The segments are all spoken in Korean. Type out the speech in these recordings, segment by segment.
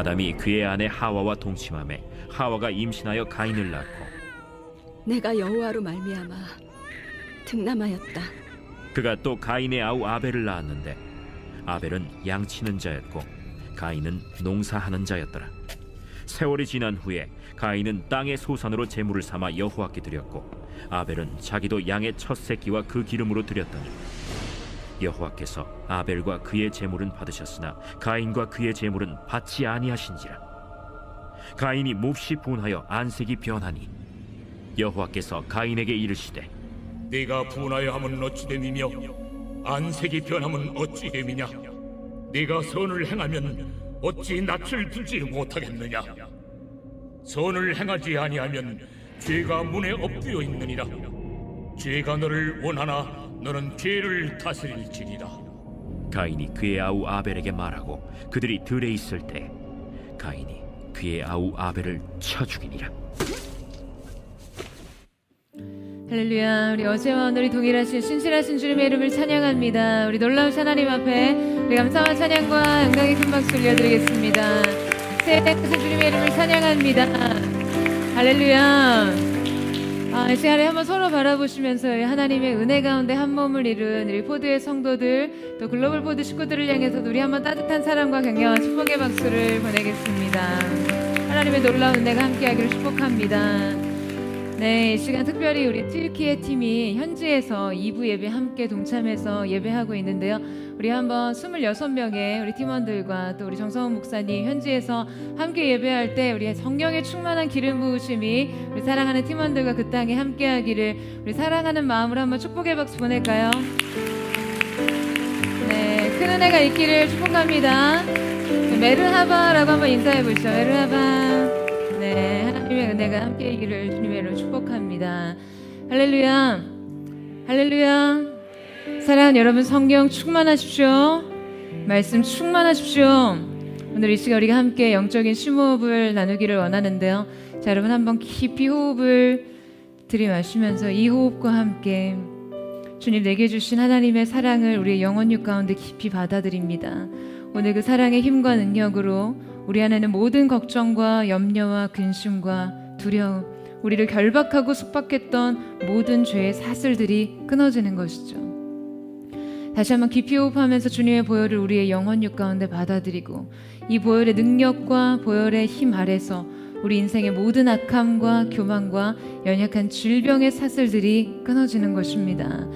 아담이 그의 아내 하와와 동침하매 하와가 임신하여 가인을 낳고 내가 여호와로 말미암아 득남하였다. 그가 또 가인의 아우 아벨을 낳았는데 아벨은 양치는 자였고 가인은 농사하는 자였더라. 세월이 지난 후에 가인은 땅의 소산으로 제물을 삼아 여호와께 드렸고 아벨은 자기도 양의 첫 새끼와 그 기름으로 드렸더니 여호와께서 아벨과 그의 제물은 받으셨으나 가인과 그의 제물은 받지 아니하신지라. 가인이 몹시 분하여 안색이 변하니 여호와께서 가인에게 이르시되 네가 분하여 함은 어찌 됨이며 안색이 변함은 어찌 됨이냐. 네가 선을 행하면 어찌 낯을 들지 못하겠느냐. 선을 행하지 아니하면 죄가 문에 엎드려 있느니라. 죄가 너를 원하나 너는 죄를 다스릴지니라. 가인이 그의 아우 아벨에게 말하고 그들이 들에 있을 때 가인이 그의 아우 아벨을 쳐 죽이니라. 할렐루야. 우리 어제와 오늘이 동일하신 신실하신 주님의 이름을 찬양합니다. 우리 놀라우신 하나님 앞에 우리 감사와 찬양과 영광의 큰 박수 올려드리겠습니다. 새해하신 주님의 이름을 찬양합니다. 할렐루야. 이 시간에 한번 서로 바라보시면서 하나님의 은혜 가운데 한 몸을 이룬 우리 포드의 성도들, 또 글로벌 포드 식구들을 향해서도 우리 한번 따뜻한 사랑과 격려와 축복의 박수를 보내겠습니다. 하나님의 놀라운 은혜가 함께하기를 축복합니다. 네, 이 시간 특별히 우리 튀르키예 팀이 현지에서 2부 예배 함께 동참해서 예배하고 있는데요. 우리 한번 26명의 우리 팀원들과 또 우리 정성훈 목사님 현지에서 함께 예배할 때 우리 성령의 충만한 기름 부으심이 우리 사랑하는 팀원들과 그 땅에 함께하기를 우리 사랑하는 마음으로 한번 축복의 박수 보낼까요? 네, 큰 은혜가 있기를 축복합니다. 메르하바라고 한번 인사해 보시죠. 메르하바. 네, 하나님의 은혜가 함께이기를 주님의 이름으로 축복합니다. 할렐루야, 할렐루야. 사랑하는 여러분, 성경 충만하십시오. 말씀 충만하십시오. 오늘 이 시간 우리가 함께 영적인 심호흡을 나누기를 원하는데요. 자, 여러분 한번 깊이 호흡을 들이마시면서 이 호흡과 함께 주님 내게 주신 하나님의 사랑을 우리의 영혼육 가운데 깊이 받아들입니다. 오늘 그 사랑의 힘과 능력으로 우리 안에는 모든 걱정과 염려와 근심과 두려움, 우리를 결박하고 속박했던 모든 죄의 사슬들이 끊어지는 것이죠. 다시 한번 깊이 호흡하면서 주님의 보혈을 우리의 영혼육 가운데 받아들이고 이 보혈의 능력과 보혈의 힘 아래서 우리 인생의 모든 악함과 교만과 연약한 질병의 사슬들이 끊어지는 것입니다.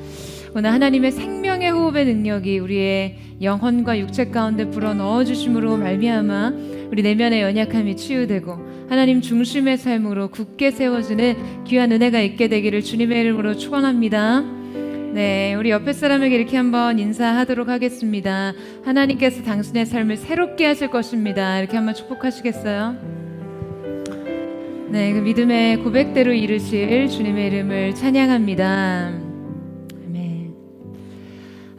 오늘 하나님의 생명의 호흡의 능력이 우리의 영혼과 육체 가운데 불어 넣어주심으로 말미암아 우리 내면의 연약함이 치유되고 하나님 중심의 삶으로 굳게 세워지는 귀한 은혜가 있게 되기를 주님의 이름으로 축원합니다. 네, 우리 옆에 사람에게 이렇게 한번 인사하도록 하겠습니다. 하나님께서 당신의 삶을 새롭게 하실 것입니다. 이렇게 한번 축복하시겠어요? 네, 그 믿음의 고백대로 이루실 주님의 이름을 찬양합니다. 아멘.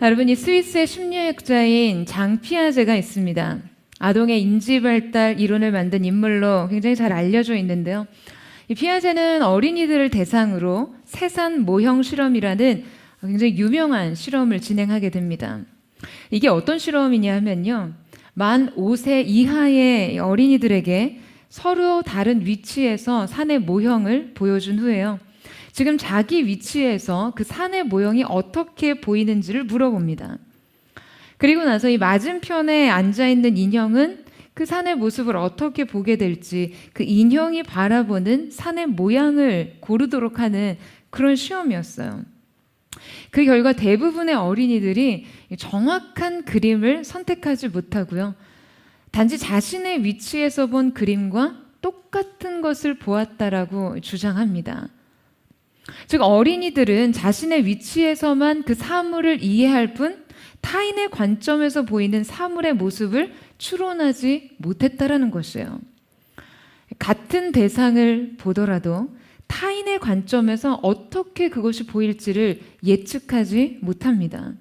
여러분, 이 스위스의 심리학자인 장 피아제가 있습니다. 아동의 인지 발달 이론을 만든 인물로 굉장히 잘 알려져 있는데요. 이 피아제는 어린이들을 대상으로 세산 모형 실험이라는 굉장히 유명한 실험을 진행하게 됩니다. 이게 어떤 실험이냐 하면요, 만 5세 이하의 어린이들에게 서로 다른 위치에서 산의 모형을 보여준 후에요, 지금 자기 위치에서 그 산의 모형이 어떻게 보이는지를 물어봅니다. 그리고 나서 이 맞은편에 앉아있는 인형은 그 산의 모습을 어떻게 보게 될지 그 인형이 바라보는 산의 모양을 고르도록 하는 그런 시험이었어요. 그 결과 대부분의 어린이들이 정확한 그림을 선택하지 못하고요, 단지 자신의 위치에서 본 그림과 똑같은 것을 보았다라고 주장합니다. 즉, 어린이들은 자신의 위치에서만 그 사물을 이해할 뿐 타인의 관점에서 보이는 사물의 모습을 추론하지 못했다라는 것이에요. 같은 대상을 보더라도 타인의 관점에서 어떻게 그것이 보일지를 예측하지 못합니다.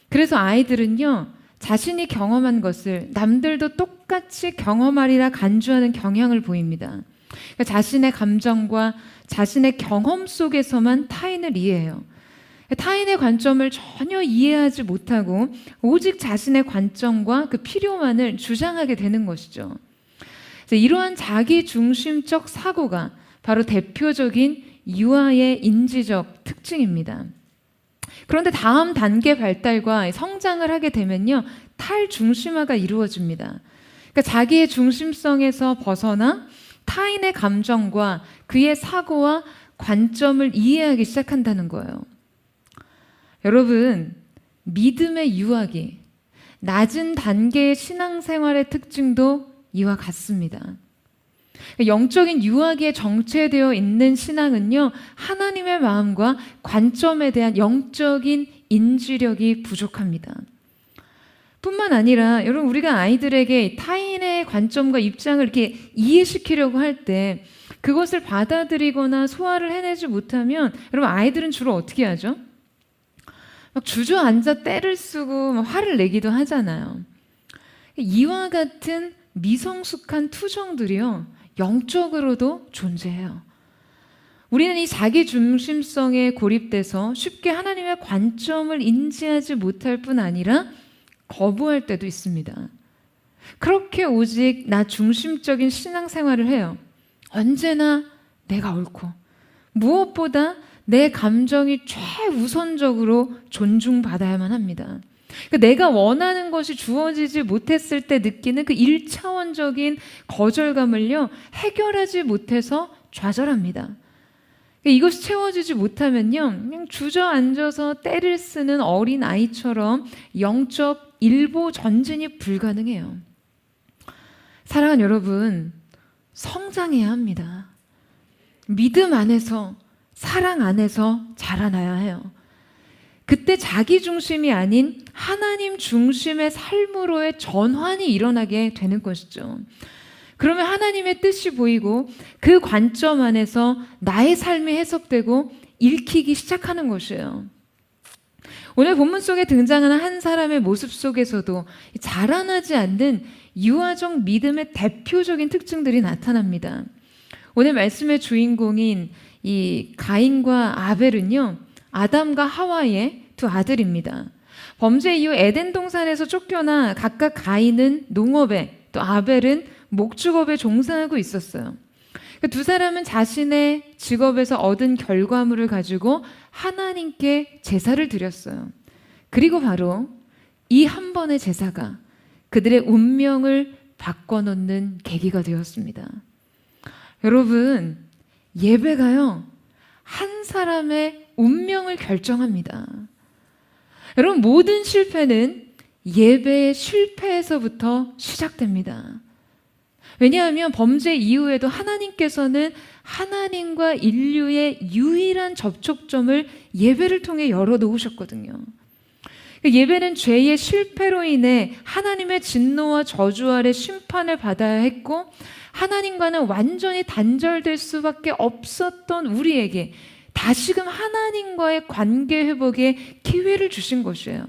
그래서 아이들은요, 자신이 경험한 것을 남들도 똑같이 경험하리라 간주하는 경향을 보입니다. 그러니까 자신의 감정과 자신의 경험 속에서만 타인을 이해해요. 타인의 관점을 전혀 이해하지 못하고 오직 자신의 관점과 그 필요만을 주장하게 되는 것이죠. 이러한 자기 중심적 사고가 바로 대표적인 유아의 인지적 특징입니다. 그런데 다음 단계 발달과 성장을 하게 되면요, 탈중심화가 이루어집니다. 그러니까 자기의 중심성에서 벗어나 타인의 감정과 그의 사고와 관점을 이해하기 시작한다는 거예요. 여러분, 믿음의 유학이 낮은 단계의 신앙생활의 특징도 이와 같습니다. 영적인 유아기에 정체되어 있는 신앙은요, 하나님의 마음과 관점에 대한 영적인 인지력이 부족합니다. 뿐만 아니라 여러분, 우리가 아이들에게 타인의 관점과 입장을 이렇게 이해시키려고 할 때 그것을 받아들이거나 소화를 해내지 못하면 여러분, 아이들은 주로 어떻게 하죠? 막 주저앉아 떼를 쓰고 막 화를 내기도 하잖아요. 이와 같은 미성숙한 투정들이요, 영적으로도 존재해요. 우리는 이 자기 중심성에 고립돼서 쉽게 하나님의 관점을 인지하지 못할 뿐 아니라 거부할 때도 있습니다. 그렇게 오직 나 중심적인 신앙생활을 해요. 언제나 내가 옳고 무엇보다 내 감정이 최우선적으로 존중받아야만 합니다. 내가 원하는 것이 주어지지 못했을 때 느끼는 그 1차원적인 거절감을요, 해결하지 못해서 좌절합니다. 이것이 채워지지 못하면요, 그냥 주저앉아서 떼를 쓰는 어린 아이처럼 영적 일보 전진이 불가능해요. 사랑하는 여러분, 성장해야 합니다. 믿음 안에서, 사랑 안에서 자라나야 해요. 그때 자기 중심이 아닌 하나님 중심의 삶으로의 전환이 일어나게 되는 것이죠. 그러면 하나님의 뜻이 보이고 그 관점 안에서 나의 삶이 해석되고 읽히기 시작하는 것이에요. 오늘 본문 속에 등장하는 한 사람의 모습 속에서도 자라나지 않는 유아적 믿음의 대표적인 특징들이 나타납니다. 오늘 말씀의 주인공인 이 가인과 아벨은요, 아담과 하와의 두 아들입니다. 범죄 이후 에덴 동산에서 쫓겨나 각각 가인은 농업에, 또 아벨은 목축업에 종사하고 있었어요. 두 사람은 자신의 직업에서 얻은 결과물을 가지고 하나님께 제사를 드렸어요. 그리고 바로 이 한 번의 제사가 그들의 운명을 바꿔놓는 계기가 되었습니다. 여러분, 예배가요, 한 사람의 운명을 결정합니다. 여러분, 모든 실패는 예배의 실패에서부터 시작됩니다. 왜냐하면 범죄 이후에도 하나님께서는 하나님과 인류의 유일한 접촉점을 예배를 통해 열어놓으셨거든요. 예배는 죄의 실패로 인해 하나님의 진노와 저주 아래 심판을 받아야 했고, 하나님과는 완전히 단절될 수밖에 없었던 우리에게 다시금 하나님과의 관계 회복의 기회를 주신 것이에요.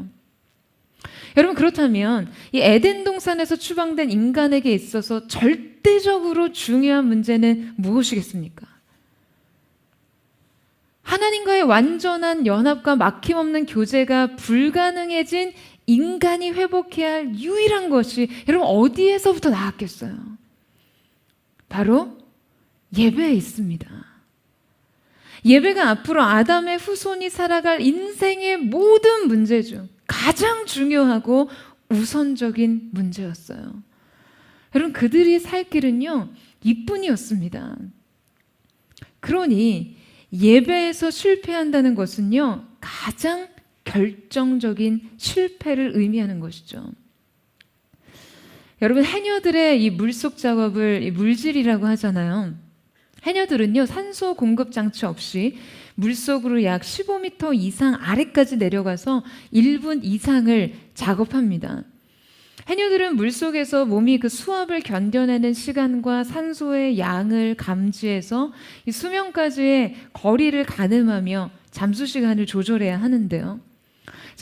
여러분, 그렇다면 이 에덴 동산에서 추방된 인간에게 있어서 절대적으로 중요한 문제는 무엇이겠습니까? 하나님과의 완전한 연합과 막힘없는 교제가 불가능해진 인간이 회복해야 할 유일한 것이 여러분 어디에서부터 나왔겠어요? 바로 예배에 있습니다. 예배가 앞으로 아담의 후손이 살아갈 인생의 모든 문제 중 가장 중요하고 우선적인 문제였어요. 여러분, 그들이 살 길은요, 이뿐이었습니다. 그러니 예배에서 실패한다는 것은요, 가장 결정적인 실패를 의미하는 것이죠. 여러분, 해녀들의 이 물속 작업을 물질이라고 하잖아요. 해녀들은요, 산소 공급 장치 없이 물속으로 약 15m 이상 아래까지 내려가서 1분 이상을 작업합니다. 해녀들은 물속에서 몸이 그 수압을 견뎌내는 시간과 산소의 양을 감지해서 이 수면까지의 거리를 가늠하며 잠수 시간을 조절해야 하는데요.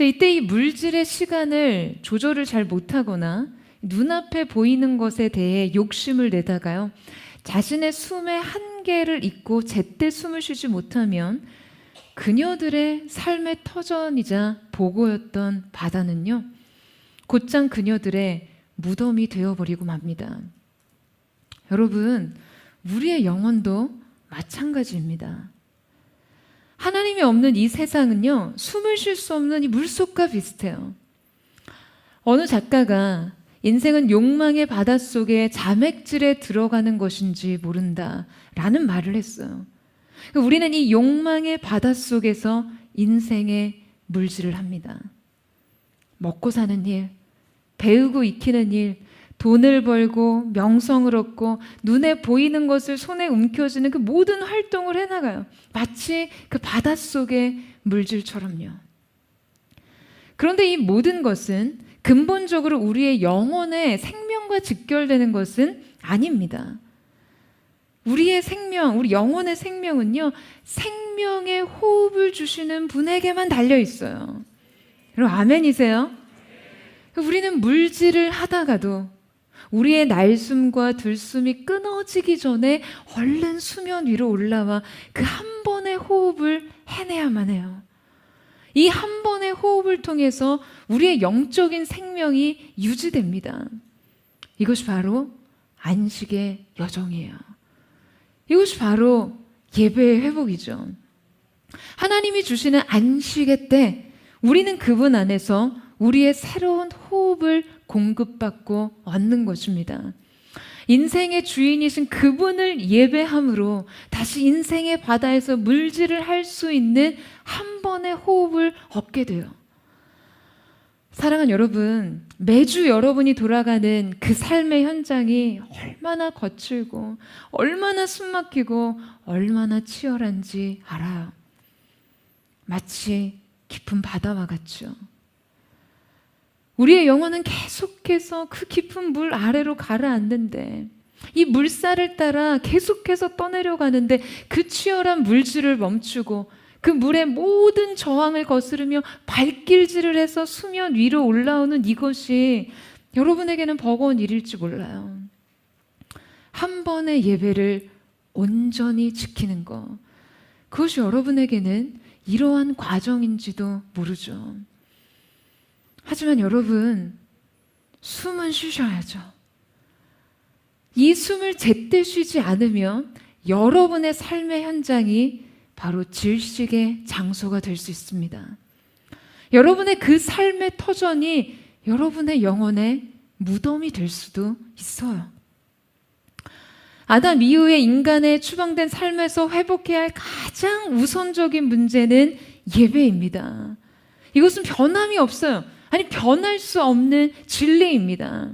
이때 이 물질의 시간을 조절을 잘 못하거나 눈앞에 보이는 것에 대해 욕심을 내다가요, 자신의 숨의 한계를 잊고 제때 숨을 쉬지 못하면 그녀들의 삶의 터전이자 보고였던 바다는요, 곧장 그녀들의 무덤이 되어버리고 맙니다. 여러분, 우리의 영혼도 마찬가지입니다. 하나님이 없는 이 세상은요, 숨을 쉴 수 없는 이 물속과 비슷해요. 어느 작가가 인생은 욕망의 바닷속에 자맥질에 들어가는 것인지 모른다라는 말을 했어요. 우리는 이 욕망의 바닷속에서 인생의 물질을 합니다. 먹고 사는 일, 배우고 익히는 일, 돈을 벌고 명성을 얻고 눈에 보이는 것을 손에 움켜쥐는 그 모든 활동을 해나가요. 마치 그 바닷속의 물질처럼요. 그런데 이 모든 것은 근본적으로 우리의 영혼의 생명과 직결되는 것은 아닙니다. 우리의 생명, 우리 영혼의 생명은요, 생명의 호흡을 주시는 분에게만 달려 있어요. 여러분, 아멘이세요? 우리는 물질을 하다가도 우리의 날숨과 들숨이 끊어지기 전에 얼른 수면 위로 올라와 그 한 번의 호흡을 해내야만 해요. 이 한 번의 호흡을 통해서 우리의 영적인 생명이 유지됩니다. 이것이 바로 안식의 여정이에요. 이것이 바로 예배의 회복이죠. 하나님이 주시는 안식의 때 우리는 그분 안에서 우리의 새로운 호흡을 공급받고 얻는 것입니다. 인생의 주인이신 그분을 예배함으로 다시 인생의 바다에서 물질을 할 수 있는 한 번의 호흡을 얻게 돼요. 사랑하는 여러분, 매주 여러분이 돌아가는 그 삶의 현장이 얼마나 거칠고 얼마나 숨막히고 얼마나 치열한지 알아요. 마치 깊은 바다와 같죠. 우리의 영혼은 계속해서 그 깊은 물 아래로 가라앉는데 이 물살을 따라 계속해서 떠내려가는데 그 치열한 물질을 멈추고 그 물의 모든 저항을 거스르며 발길질을 해서 수면 위로 올라오는 이것이 여러분에게는 버거운 일일지 몰라요. 한 번의 예배를 온전히 지키는 것, 그것이 여러분에게는 이러한 과정인지도 모르죠. 하지만 여러분, 숨은 쉬셔야죠. 이 숨을 제때 쉬지 않으면 여러분의 삶의 현장이 바로 질식의 장소가 될 수 있습니다. 여러분의 그 삶의 터전이 여러분의 영혼의 무덤이 될 수도 있어요. 아담 이후에 인간의 추방된 삶에서 회복해야 할 가장 우선적인 문제는 예배입니다. 이것은 변함이 없어요. 아니, 변할 수 없는 진리입니다.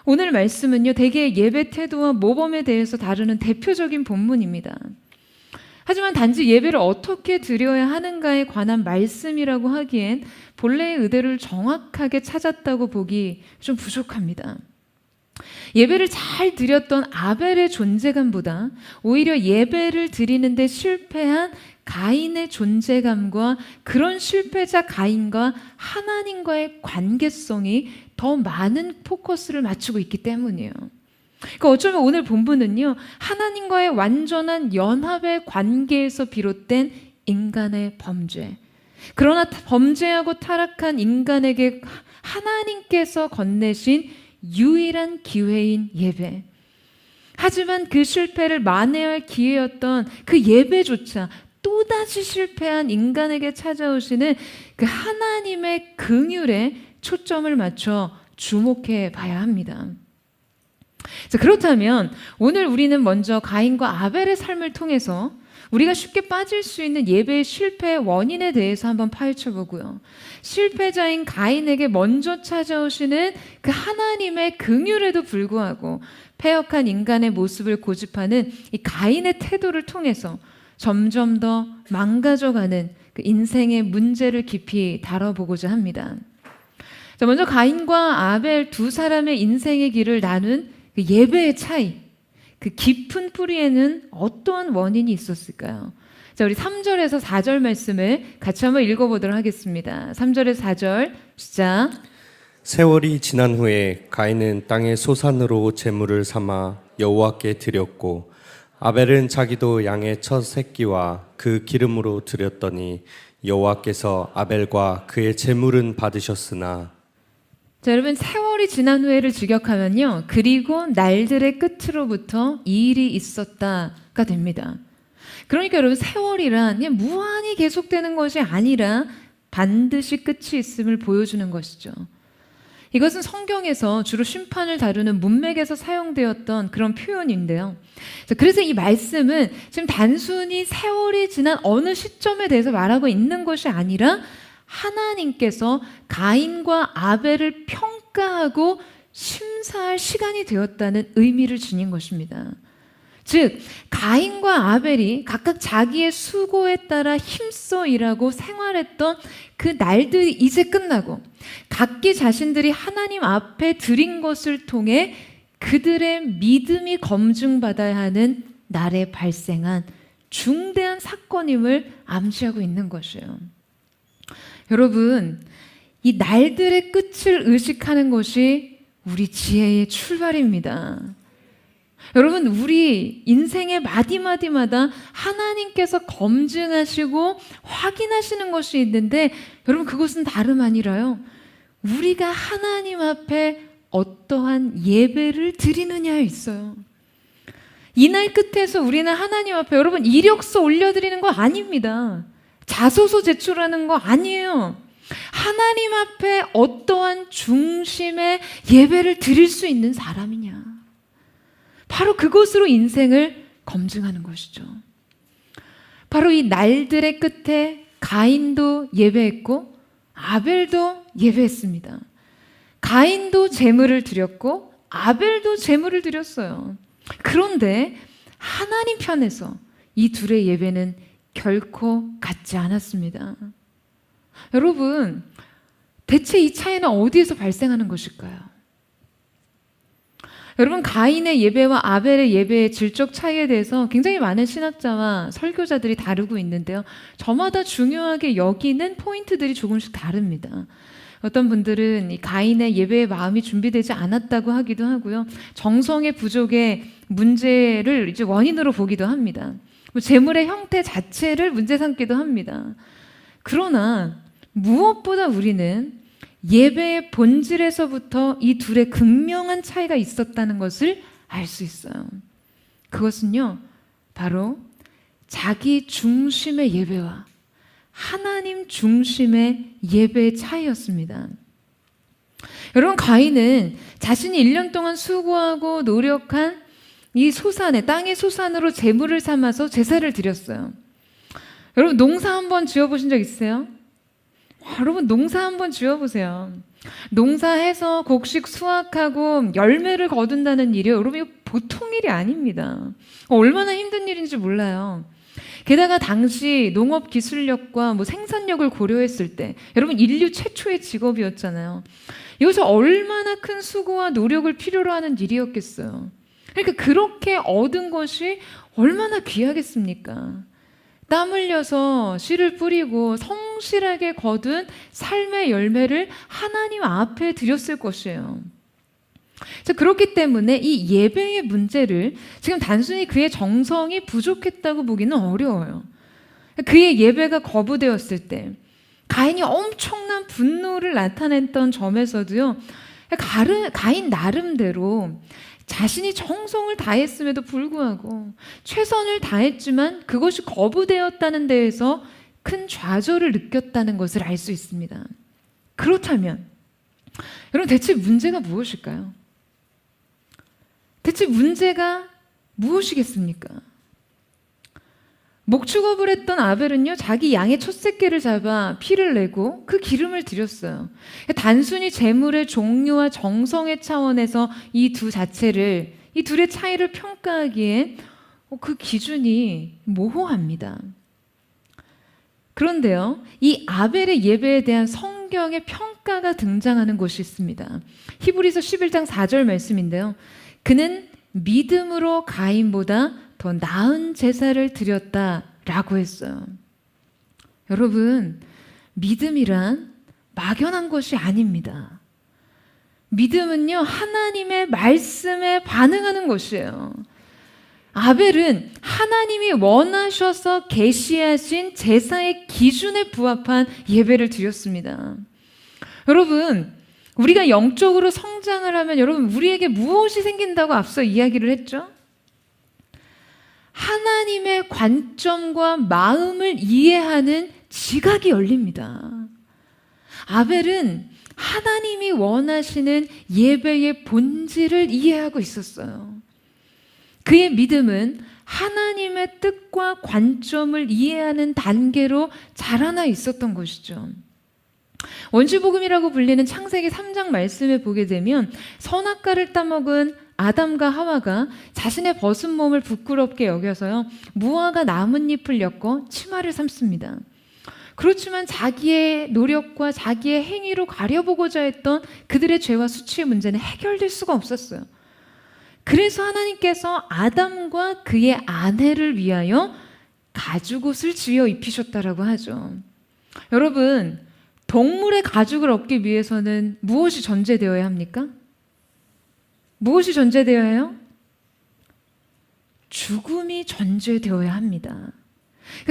오늘 말씀은요, 대개 예배 태도와 모범에 대해서 다루는 대표적인 본문입니다. 하지만 단지 예배를 어떻게 드려야 하는가에 관한 말씀이라고 하기엔 본래의 의도를 정확하게 찾았다고 보기 좀 부족합니다. 예배를 잘 드렸던 아벨의 존재감보다 오히려 예배를 드리는데 실패한 가인의 존재감과 그런 실패자 가인과 하나님과의 관계성이 더 많은 포커스를 맞추고 있기 때문이에요. 그러니까 어쩌면 오늘 본문은요, 하나님과의 완전한 연합의 관계에서 비롯된 인간의 범죄, 그러나 범죄하고 타락한 인간에게 하나님께서 건네신 유일한 기회인 예배, 하지만 그 실패를 만회할 기회였던 그 예배조차 또다시 실패한 인간에게 찾아오시는 그 하나님의 긍휼에 초점을 맞춰 주목해 봐야 합니다. 자, 그렇다면 오늘 우리는 먼저 가인과 아벨의 삶을 통해서 우리가 쉽게 빠질 수 있는 예배의 실패의 원인에 대해서 한번 파헤쳐 보고요, 실패자인 가인에게 먼저 찾아오시는 그 하나님의 긍휼에도 불구하고 패역한 인간의 모습을 고집하는 이 가인의 태도를 통해서 점점 더 망가져가는 그 인생의 문제를 깊이 다뤄보고자 합니다. 자, 먼저 가인과 아벨 두 사람의 인생의 길을 나눈 그 예배의 차이, 그 깊은 뿌리에는 어떠한 원인이 있었을까요? 자, 우리 3절에서 4절 말씀을 같이 한번 읽어보도록 하겠습니다. 3절에서 4절 시작. 세월이 지난 후에 가인은 땅의 소산으로 제물을 삼아 여호와께 드렸고 아벨은 자기도 양의 첫 새끼와 그 기름으로 드렸더니 여호와께서 아벨과 그의 제물은 받으셨으나. 자, 여러분, 세월이 지난 후에를 직역하면요, 그리고 날들의 끝으로부터 이 일이 있었다가 됩니다. 그러니까 여러분, 세월이란 그냥 무한히 계속되는 것이 아니라 반드시 끝이 있음을 보여주는 것이죠. 이것은 성경에서 주로 심판을 다루는 문맥에서 사용되었던 그런 표현인데요. 그래서 이 말씀은 지금 단순히 세월이 지난 어느 시점에 대해서 말하고 있는 것이 아니라 하나님께서 가인과 아벨을 평가하고 심사할 시간이 되었다는 의미를 지닌 것입니다. 즉, 가인과 아벨이 각각 자기의 수고에 따라 힘써 일하고 생활했던 그 날들이 이제 끝나고 각기 자신들이 하나님 앞에 드린 것을 통해 그들의 믿음이 검증받아야 하는 날에 발생한 중대한 사건임을 암시하고 있는 것이에요. 여러분, 이 날들의 끝을 의식하는 것이 우리 지혜의 출발입니다. 여러분, 우리 인생의 마디마디마다 하나님께서 검증하시고 확인하시는 것이 있는데, 여러분, 그것은 다름 아니라요, 우리가 하나님 앞에 어떠한 예배를 드리느냐에 있어요. 이날 끝에서 우리는 하나님 앞에, 여러분, 이력서 올려드리는 거 아닙니다. 자소서 제출하는 거 아니에요. 하나님 앞에 어떠한 중심의 예배를 드릴 수 있는 사람이냐, 바로 그것으로 인생을 검증하는 것이죠. 바로 이 날들의 끝에 가인도 예배했고 아벨도 예배했습니다. 가인도 제물을 드렸고 아벨도 제물을 드렸어요. 그런데 하나님 편에서 이 둘의 예배는 결코 같지 않았습니다. 여러분, 대체 이 차이는 어디에서 발생하는 것일까요? 여러분, 가인의 예배와 아벨의 예배의 질적 차이에 대해서 굉장히 많은 신학자와 설교자들이 다루고 있는데요. 저마다 중요하게 여기는 포인트들이 조금씩 다릅니다. 어떤 분들은 이 가인의 예배의 마음이 준비되지 않았다고 하기도 하고요. 정성의 부족의 문제를 이제 원인으로 보기도 합니다. 제물의 형태 자체를 문제 삼기도 합니다. 그러나 무엇보다 우리는 예배의 본질에서부터 이 둘의 극명한 차이가 있었다는 것을 알 수 있어요. 그것은요, 바로 자기 중심의 예배와 하나님 중심의 예배의 차이였습니다. 여러분, 가인은 자신이 1년 동안 수고하고 노력한 이 소산에, 땅의 소산으로 제물을 삼아서 제사를 드렸어요. 여러분, 농사 한번 지어보신 적 있으세요? 여러분, 농사 한번 지어보세요. 농사해서 곡식 수확하고 열매를 거둔다는 일이요, 여러분, 이거 보통 일이 아닙니다. 얼마나 힘든 일인지 몰라요. 게다가 당시 농업 기술력과 생산력을 고려했을 때, 여러분, 인류 최초의 직업이었잖아요. 이것이 얼마나 큰 수고와 노력을 필요로 하는 일이었겠어요. 그러니까 그렇게 얻은 것이 얼마나 귀하겠습니까? 땀 흘려서 씨를 뿌리고 성실하게 거둔 삶의 열매를 하나님 앞에 드렸을 것이에요. 자, 그렇기 때문에 이 예배의 문제를 지금 단순히 그의 정성이 부족했다고 보기는 어려워요. 그의 예배가 거부되었을 때 가인이 엄청난 분노를 나타냈던 점에서도요, 가인 나름대로 자신이 정성을 다했음에도 불구하고 최선을 다했지만 그것이 거부되었다는 데에서 큰 좌절을 느꼈다는 것을 알 수 있습니다. 그렇다면 여러분, 대체 문제가 무엇일까요? 대체 문제가 무엇이겠습니까? 목축업을 했던 아벨은요, 자기 양의 첫 새끼를 잡아 피를 내고 그 기름을 드렸어요. 단순히 제물의 종류와 정성의 차원에서 이 두 자체를, 이 둘의 차이를 평가하기에 그 기준이 모호합니다. 그런데요, 이 아벨의 예배에 대한 성경의 평가가 등장하는 곳이 있습니다. 히브리서 11장 4절 말씀인데요. 그는 믿음으로 가인보다 더 나은 제사를 드렸다라고 했어요. 여러분, 믿음이란 막연한 것이 아닙니다. 믿음은요, 하나님의 말씀에 반응하는 것이에요. 아벨은 하나님이 원하셔서 계시하신 제사의 기준에 부합한 예배를 드렸습니다. 여러분, 우리가 영적으로 성장을 하면 여러분 우리에게 무엇이 생긴다고 앞서 이야기를 했죠? 하나님의 관점과 마음을 이해하는 지각이 열립니다. 아벨은 하나님이 원하시는 예배의 본질을 이해하고 있었어요. 그의 믿음은 하나님의 뜻과 관점을 이해하는 단계로 자라나 있었던 것이죠. 원시복음이라고 불리는 창세기 3장 말씀에 보게 되면 선악과를 따먹은 아담과 하와가 자신의 벗은 몸을 부끄럽게 여겨서요, 무화과 나뭇잎을 엮어 치마를 삼습니다. 그렇지만 자기의 노력과 자기의 행위로 가려보고자 했던 그들의 죄와 수치의 문제는 해결될 수가 없었어요. 그래서 하나님께서 아담과 그의 아내를 위하여 가죽옷을 지어 입히셨다라고 하죠. 여러분, 동물의 가죽을 얻기 위해서는 무엇이 전제되어야 합니까? 무엇이 전제되어야 해요? 죽음이 전제되어야 합니다.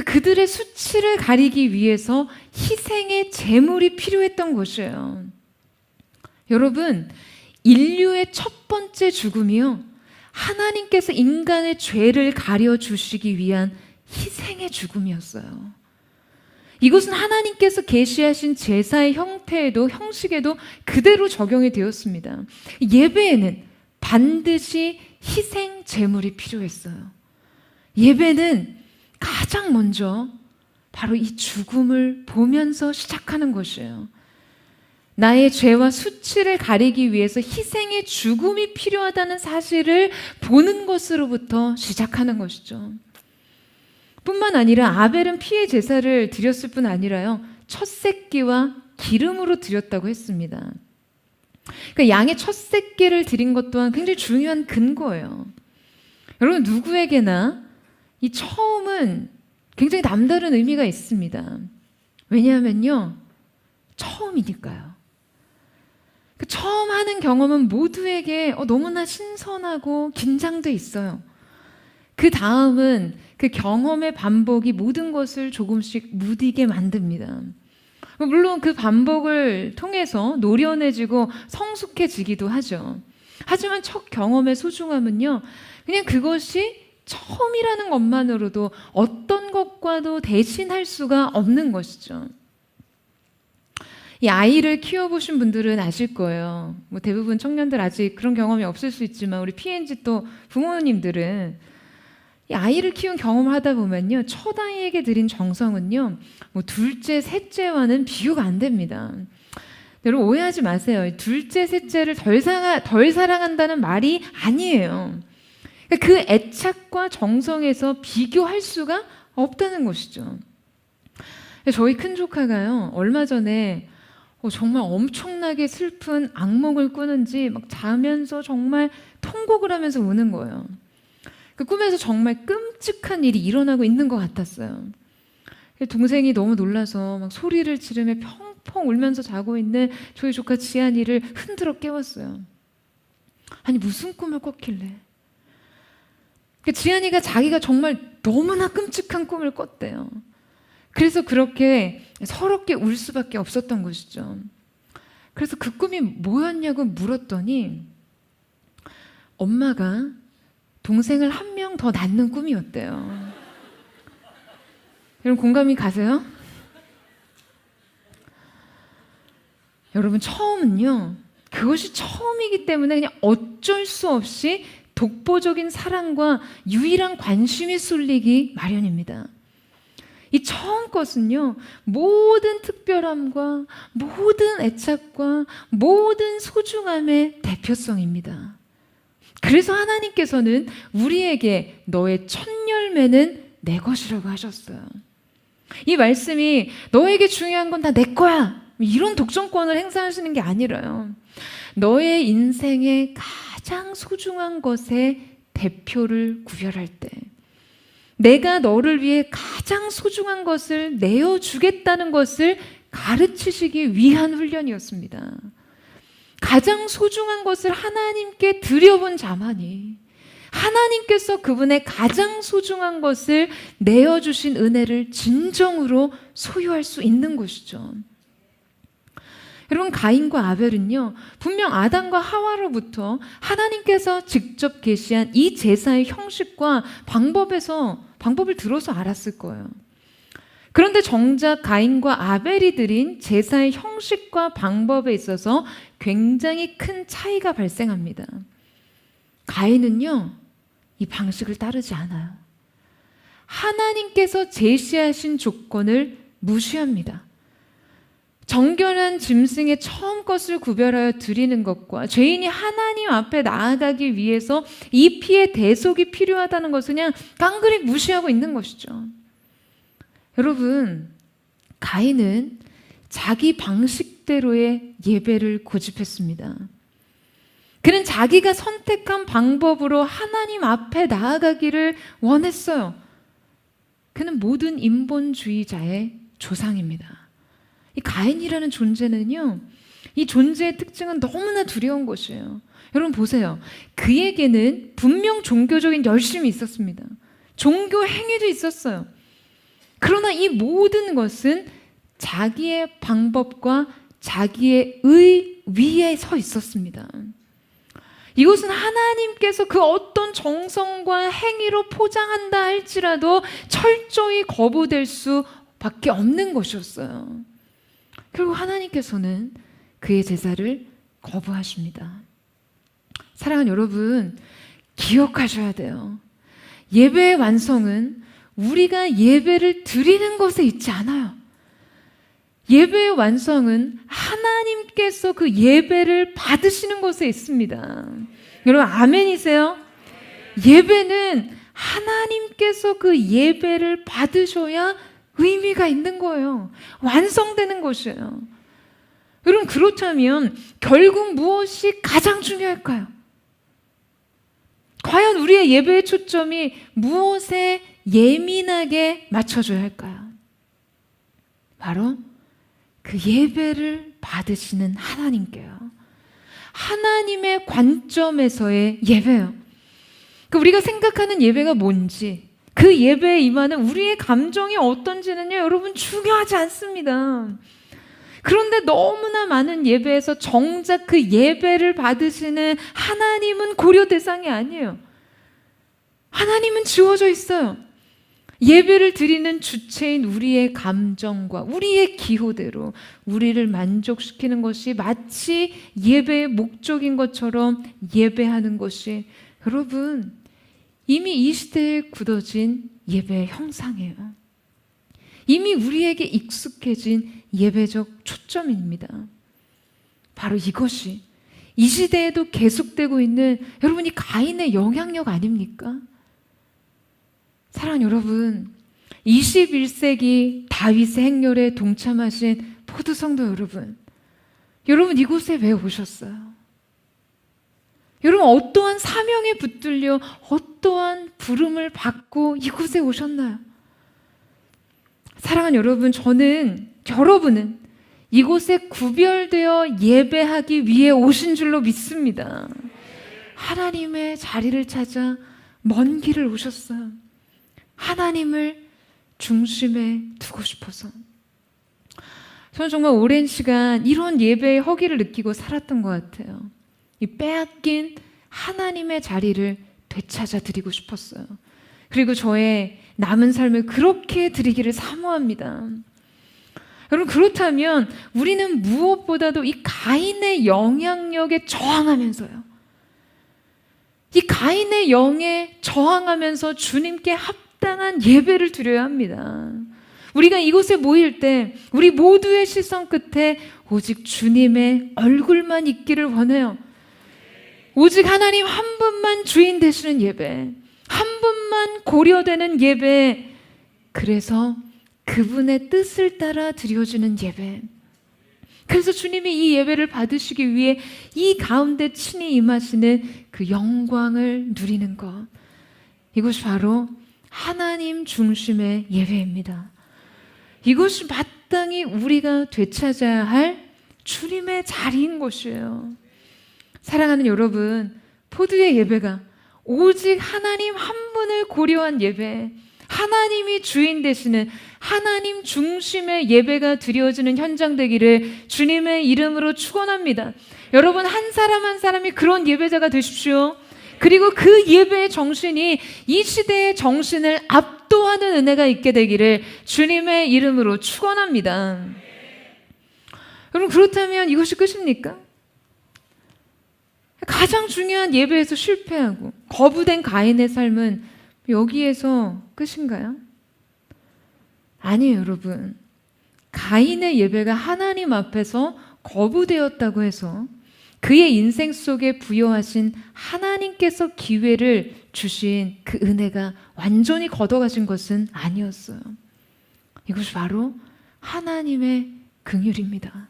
그들의 수치를 가리기 위해서 희생의 제물이 필요했던 것이에요. 여러분, 인류의 첫 번째 죽음이요, 하나님께서 인간의 죄를 가려주시기 위한 희생의 죽음이었어요. 이것은 하나님께서 계시하신 제사의 형태에도 형식에도 그대로 적용이 되었습니다. 예배에는 반드시 희생 제물이 필요했어요. 예배는 가장 먼저 바로 이 죽음을 보면서 시작하는 것이에요. 나의 죄와 수치를 가리기 위해서 희생의 죽음이 필요하다는 사실을 보는 것으로부터 시작하는 것이죠. 뿐만 아니라 아벨은 피의 제사를 드렸을 뿐 아니라요, 첫 새끼와 기름으로 드렸다고 했습니다. 그러니까 양의 첫 새끼를 드린 것 또한 굉장히 중요한 근거예요. 여러분, 누구에게나 이 처음은 굉장히 남다른 의미가 있습니다. 왜냐하면요, 처음이니까요. 그 처음 하는 경험은 모두에게 너무나 신선하고 긴장돼 있어요. 그 다음은 그 경험의 반복이 모든 것을 조금씩 무디게 만듭니다. 물론 그 반복을 통해서 노련해지고 성숙해지기도 하죠. 하지만 첫 경험의 소중함은요, 그냥 그것이 처음이라는 것만으로도 어떤 것과도 대신할 수가 없는 것이죠. 이 아이를 키워보신 분들은 아실 거예요. 뭐 대부분 청년들 아직 그런 경험이 없을 수 있지만 우리 PNG 또 부모님들은 이 아이를 키운 경험을 하다 보면요, 첫 아이에게 드린 정성은요, 뭐 둘째, 셋째와는 비교가 안 됩니다. 여러분 오해하지 마세요. 둘째, 셋째를 덜 사랑한다는 말이 아니에요. 그러니까 그 애착과 정성에서 비교할 수가 없다는 것이죠. 저희 큰 조카가요, 얼마 전에 정말 엄청나게 슬픈 악몽을 꾸는지 막 자면서 정말 통곡을 하면서 우는 거예요. 그 꿈에서 정말 끔찍한 일이 일어나고 있는 것 같았어요. 동생이 너무 놀라서 막 소리를 지르며 펑펑 울면서 자고 있는 저희 조카 지안이를 흔들어 깨웠어요. 아니, 무슨 꿈을 꿨길래? 지안이가 자기가 정말 너무나 끔찍한 꿈을 꿨대요. 그래서 그렇게 서럽게 울 수밖에 없었던 것이죠. 그래서 그 꿈이 뭐였냐고 물었더니 엄마가 동생을 한 명 더 낳는 꿈이었대요. 여러분 공감이 가세요? 여러분, 처음은요, 그것이 처음이기 때문에 그냥 어쩔 수 없이 독보적인 사랑과 유일한 관심이 쏠리기 마련입니다. 이 처음 것은요, 모든 특별함과 모든 애착과 모든 소중함의 대표성입니다. 그래서 하나님께서는 우리에게 너의 첫 열매는 내 것이라고 하셨어요. 이 말씀이 너에게 중요한 건 다 내 거야, 이런 독점권을 행사하시는 게 아니라요, 너의 인생의 가장 소중한 것의 대표를 구별할 때 내가 너를 위해 가장 소중한 것을 내어주겠다는 것을 가르치시기 위한 훈련이었습니다. 가장 소중한 것을 하나님께 드려본 자만이 하나님께서 그분의 가장 소중한 것을 내어주신 은혜를 진정으로 소유할 수 있는 것이죠. 여러분, 가인과 아벨은요, 분명 아담과 하와로부터 하나님께서 직접 계시한 이 제사의 형식과 방법을 들어서 알았을 거예요. 그런데 정작 가인과 아벨이 드린 제사의 형식과 방법에 있어서 굉장히 큰 차이가 발생합니다. 가인은요, 이 방식을 따르지 않아요. 하나님께서 제시하신 조건을 무시합니다. 정결한 짐승의 처음 것을 구별하여 드리는 것과 죄인이 하나님 앞에 나아가기 위해서 이 피의 대속이 필요하다는 것을 그냥 깡그리 무시하고 있는 것이죠. 여러분, 가인은 자기 방식대로의 예배를 고집했습니다. 그는 자기가 선택한 방법으로 하나님 앞에 나아가기를 원했어요. 그는 모든 인본주의자의 조상입니다. 이 가인이라는 존재는요, 이 존재의 특징은 너무나 두려운 것이에요. 여러분 보세요. 그에게는 분명 종교적인 열심이 있었습니다. 종교 행위도 있었어요. 그러나 이 모든 것은 자기의 방법과 자기의 의 위에 서 있었습니다. 이것은 하나님께서 그 어떤 정성과 행위로 포장한다 할지라도 철저히 거부될 수밖에 없는 것이었어요. 결국 하나님께서는 그의 제사를 거부하십니다. 사랑하는 여러분, 기억하셔야 돼요. 예배의 완성은 우리가 예배를 드리는 것에 있지 않아요. 예배의 완성은 하나님께서 그 예배를 받으시는 것에 있습니다. 여러분, 아멘이세요? 예배는 하나님께서 그 예배를 받으셔야 의미가 있는 거예요. 완성되는 것이에요. 여러분, 그렇다면 결국 무엇이 가장 중요할까요? 과연 우리의 예배의 초점이 무엇에 예민하게 맞춰줘야 할까요? 바로 그 예배를 받으시는 하나님께요. 하나님의 관점에서의 예배요. 우리가 생각하는 예배가 뭔지, 그 예배에 임하는 우리의 감정이 어떤지는요, 여러분, 중요하지 않습니다. 그런데 너무나 많은 예배에서 정작 그 예배를 받으시는 하나님은 고려 대상이 아니에요. 하나님은 지워져 있어요. 예배를 드리는 주체인 우리의 감정과 우리의 기호대로 우리를 만족시키는 것이 마치 예배의 목적인 것처럼 예배하는 것이, 여러분, 이미 이 시대에 굳어진 예배의 형상이에요. 이미 우리에게 익숙해진 예배적 초점입니다. 바로 이것이 이 시대에도 계속되고 있는, 여러분, 이 가인의 영향력 아닙니까? 사랑하는 여러분, 21세기 다윗의 행렬에 동참하신 포도 성도 여러분, 여러분 이곳에 왜 오셨어요? 여러분 어떠한 사명에 붙들려 어떠한 부름을 받고 이곳에 오셨나요? 사랑하는 여러분, 여러분은 이곳에 구별되어 예배하기 위해 오신 줄로 믿습니다. 하나님의 자리를 찾아 먼 길을 오셨어요. 하나님을 중심에 두고 싶어서. 저는 정말 오랜 시간 이런 예배의 허기를 느끼고 살았던 것 같아요. 이 빼앗긴 하나님의 자리를 되찾아 드리고 싶었어요. 그리고 저의 남은 삶을 그렇게 드리기를 사모합니다. 여러분, 그렇다면 우리는 무엇보다도 이 가인의 영향력에 저항하면서요, 이 가인의 영에 저항하면서 주님께 합당한 예배를 드려야 합니다. 우리가 이곳에 모일 때 우리 모두의 시선 끝에 오직 주님의 얼굴만 있기를 원해요. 오직 하나님 한 분만 주인 되시는 예배, 한 분만 고려되는 예배, 그래서 그분의 뜻을 따라 드려지는 예배. 그래서 주님이 이 예배를 받으시기 위해 이 가운데 친히 임하시는 그 영광을 누리는 것, 이것이 바로 하나님 중심의 예배입니다. 이것이 마땅히 우리가 되찾아야 할 주님의 자리인 것이에요. 사랑하는 여러분, 포도의 예배가 오직 하나님 한 분을 고려한 예배, 하나님이 주인 되시는 하나님 중심의 예배가 드려지는 현장 되기를 주님의 이름으로 축원합니다. 여러분, 한 사람 한 사람이 그런 예배자가 되십시오. 그리고 그 예배의 정신이 이 시대의 정신을 압도하는 은혜가 있게 되기를 주님의 이름으로 축원합니다. 여러분, 그렇다면 이것이 끝입니까? 가장 중요한 예배에서 실패하고 거부된 가인의 삶은 여기에서 끝인가요? 아니에요, 여러분. 가인의 예배가 하나님 앞에서 거부되었다고 해서 그의 인생 속에 부여하신 하나님께서 기회를 주신 그 은혜가 완전히 걷어가신 것은 아니었어요. 이것이 바로 하나님의 긍휼입니다.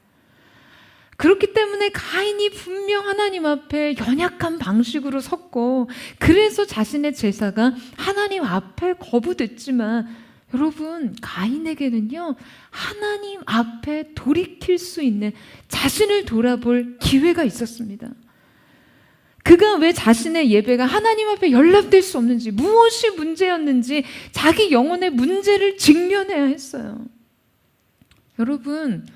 그렇기 때문에 가인이 분명 하나님 앞에 연약한 방식으로 섰고, 그래서 자신의 제사가 하나님 앞에 거부됐지만, 여러분, 가인에게는요, 하나님 앞에 돌이킬 수 있는, 자신을 돌아볼 기회가 있었습니다. 그가 왜 자신의 예배가 하나님 앞에 연락될 수 없는지, 무엇이 문제였는지 자기 영혼의 문제를 직면해야 했어요. 여러분,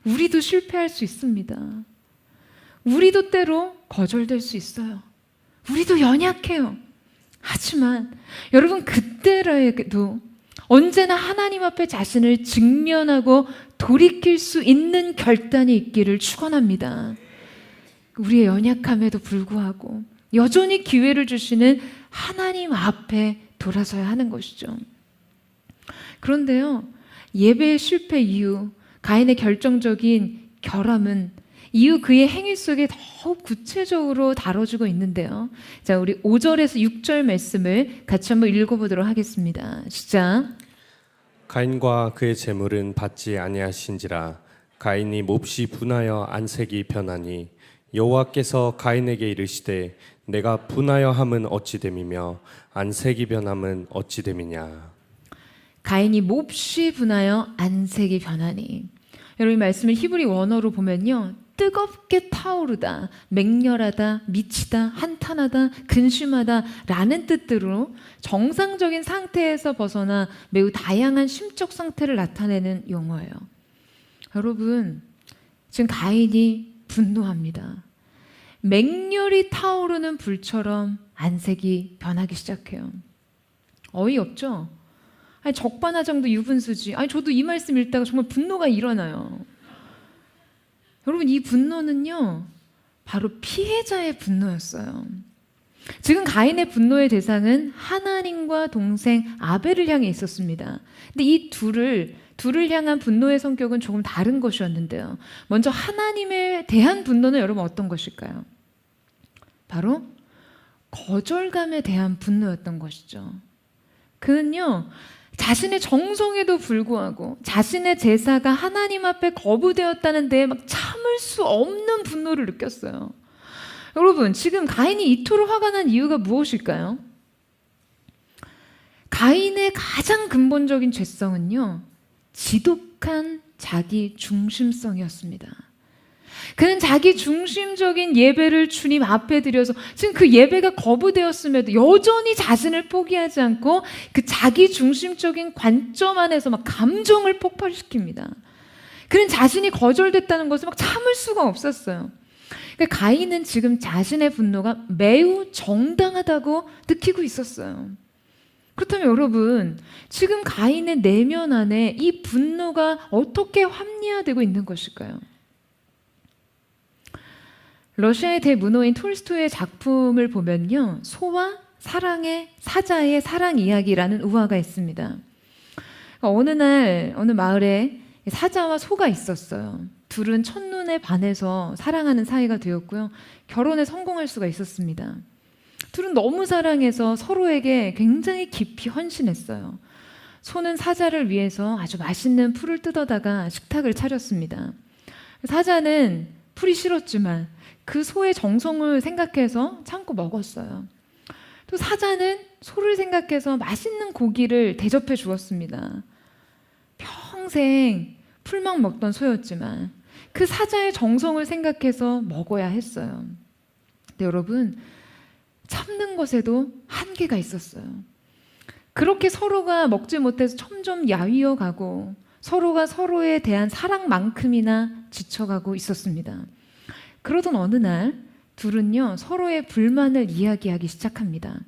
우리도 실패할 수 있습니다. 우리도 때로 거절될 수 있어요. 우리도 연약해요. 하지만 여러분, 그때라도 언제나 하나님 앞에 자신을 직면하고 돌이킬 수 있는 결단이 있기를 축원합니다. 우리의 연약함에도 불구하고 여전히 기회를 주시는 하나님 앞에 돌아서야 하는 것이죠. 그런데요, 예배의 실패 이후 가인의 결정적인 결함은 이후 그의 행위 속에 더욱 구체적으로 다뤄지고 있는데요. 자, 우리 5절에서 6절 말씀을 같이 한번 읽어보도록 하겠습니다. 시작. 가인과 그의 재물은 받지 아니하신지라 가인이 몹시 분하여 안색이 변하니 여호와께서 가인에게 이르시되 내가 분하여 함은 어찌 됨이며 안색이 변함은 어찌 됨이냐. 가인이 몹시 분하여 안색이 변하니. 여러분, 이 말씀을 히브리 원어로 보면요, 뜨겁게 타오르다, 맹렬하다, 미치다, 한탄하다, 근심하다 라는 뜻으로 정상적인 상태에서 벗어나 매우 다양한 심적 상태를 나타내는 용어예요. 여러분, 지금 가인이 분노합니다. 맹렬히 타오르는 불처럼 안색이 변하기 시작해요. 어이없죠? 아니, 적반하장도 유분수지. 아니, 저도 이 말씀 읽다가 정말 분노가 일어나요. 여러분, 이 분노는요, 바로 피해자의 분노였어요. 지금 가인의 분노의 대상은 하나님과 동생 아벨을 향해 있었습니다. 근데 이 둘을 향한 분노의 성격은 조금 다른 것이었는데요. 먼저 하나님에 대한 분노는 여러분 어떤 것일까요? 바로 거절감에 대한 분노였던 것이죠. 그는요, 자신의 정성에도 불구하고 자신의 제사가 하나님 앞에 거부되었다는 데에 막 참을 수 없는 분노를 느꼈어요. 여러분, 지금 가인이 이토록 화가 난 이유가 무엇일까요? 가인의 가장 근본적인 죄성은요, 지독한 자기 중심성이었습니다. 그는 자기 중심적인 예배를 주님 앞에 드려서 지금 그 예배가 거부되었음에도 여전히 자신을 포기하지 않고 그 자기 중심적인 관점 안에서 막 감정을 폭발시킵니다. 그는 자신이 거절됐다는 것을 막 참을 수가 없었어요. 그러니까 가인은 지금 자신의 분노가 매우 정당하다고 느끼고 있었어요. 그렇다면 여러분, 지금 가인의 내면 안에 이 분노가 어떻게 합리화되고 있는 것일까요? 러시아의 대문호인 톨스토이의 작품을 보면요, 소와 사자의 사랑 이야기라는 우화가 있습니다. 어느 날 어느 마을에 사자와 소가 있었어요. 둘은 첫눈에 반해서 사랑하는 사이가 되었고요, 결혼에 성공할 수가 있었습니다. 둘은 너무 사랑해서 서로에게 굉장히 깊이 헌신했어요. 소는 사자를 위해서 아주 맛있는 풀을 뜯어다가 식탁을 차렸습니다. 사자는 풀이 싫었지만 그 소의 정성을 생각해서 참고 먹었어요. 또 사자는 소를 생각해서 맛있는 고기를 대접해 주었습니다. 평생 풀만 먹던 소였지만 그 사자의 정성을 생각해서 먹어야 했어요. 근데 여러분, 참는 것에도 한계가 있었어요. 그렇게 서로가 먹지 못해서 점점 야위어 가고 서로가 서로에 대한 사랑만큼이나 지쳐가고 있었습니다. 그러던 어느 날 둘은요, 서로의 불만을 이야기하기 시작합니다.